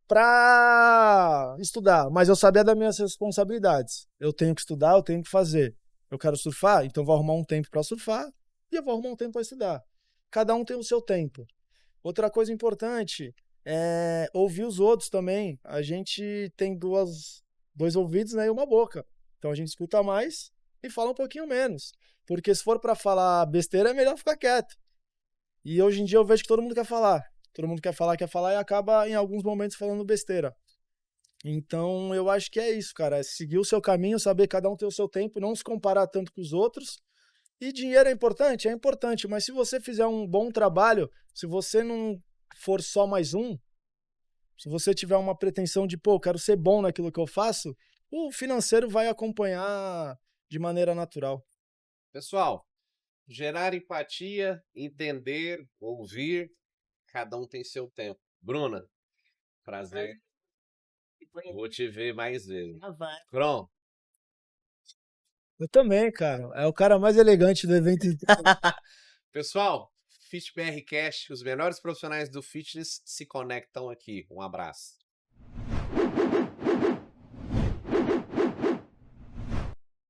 pra estudar, mas eu sabia das minhas responsabilidades. Eu tenho que estudar, eu tenho que fazer. Eu quero surfar, então vou arrumar um tempo para surfar e eu vou arrumar um tempo para estudar. Cada um tem o seu tempo. Outra coisa importante é ouvir os outros também. A gente tem dois ouvidos, né, e uma boca. Então a gente escuta mais e fala um pouquinho menos. Porque se for para falar besteira, é melhor ficar quieto. E hoje em dia eu vejo que todo mundo quer falar. Todo mundo quer falar e acaba em alguns momentos falando besteira. Então eu acho que é isso, cara. É seguir o seu caminho, saber cada um ter o seu tempo, não se comparar tanto com os outros. E dinheiro é importante? É importante. Mas se você fizer um bom trabalho, se você não for só mais um, se você tiver uma pretensão de, pô, quero ser bom naquilo que eu faço, o financeiro vai acompanhar de maneira natural. Pessoal, gerar empatia, entender, ouvir, cada um tem seu tempo. Bruna, prazer. Vou te ver mais vezes. Kron. Eu também, cara. É o cara mais elegante do evento inteiro. Pessoal, FitBR Cast, os melhores profissionais do fitness se conectam aqui. Um abraço.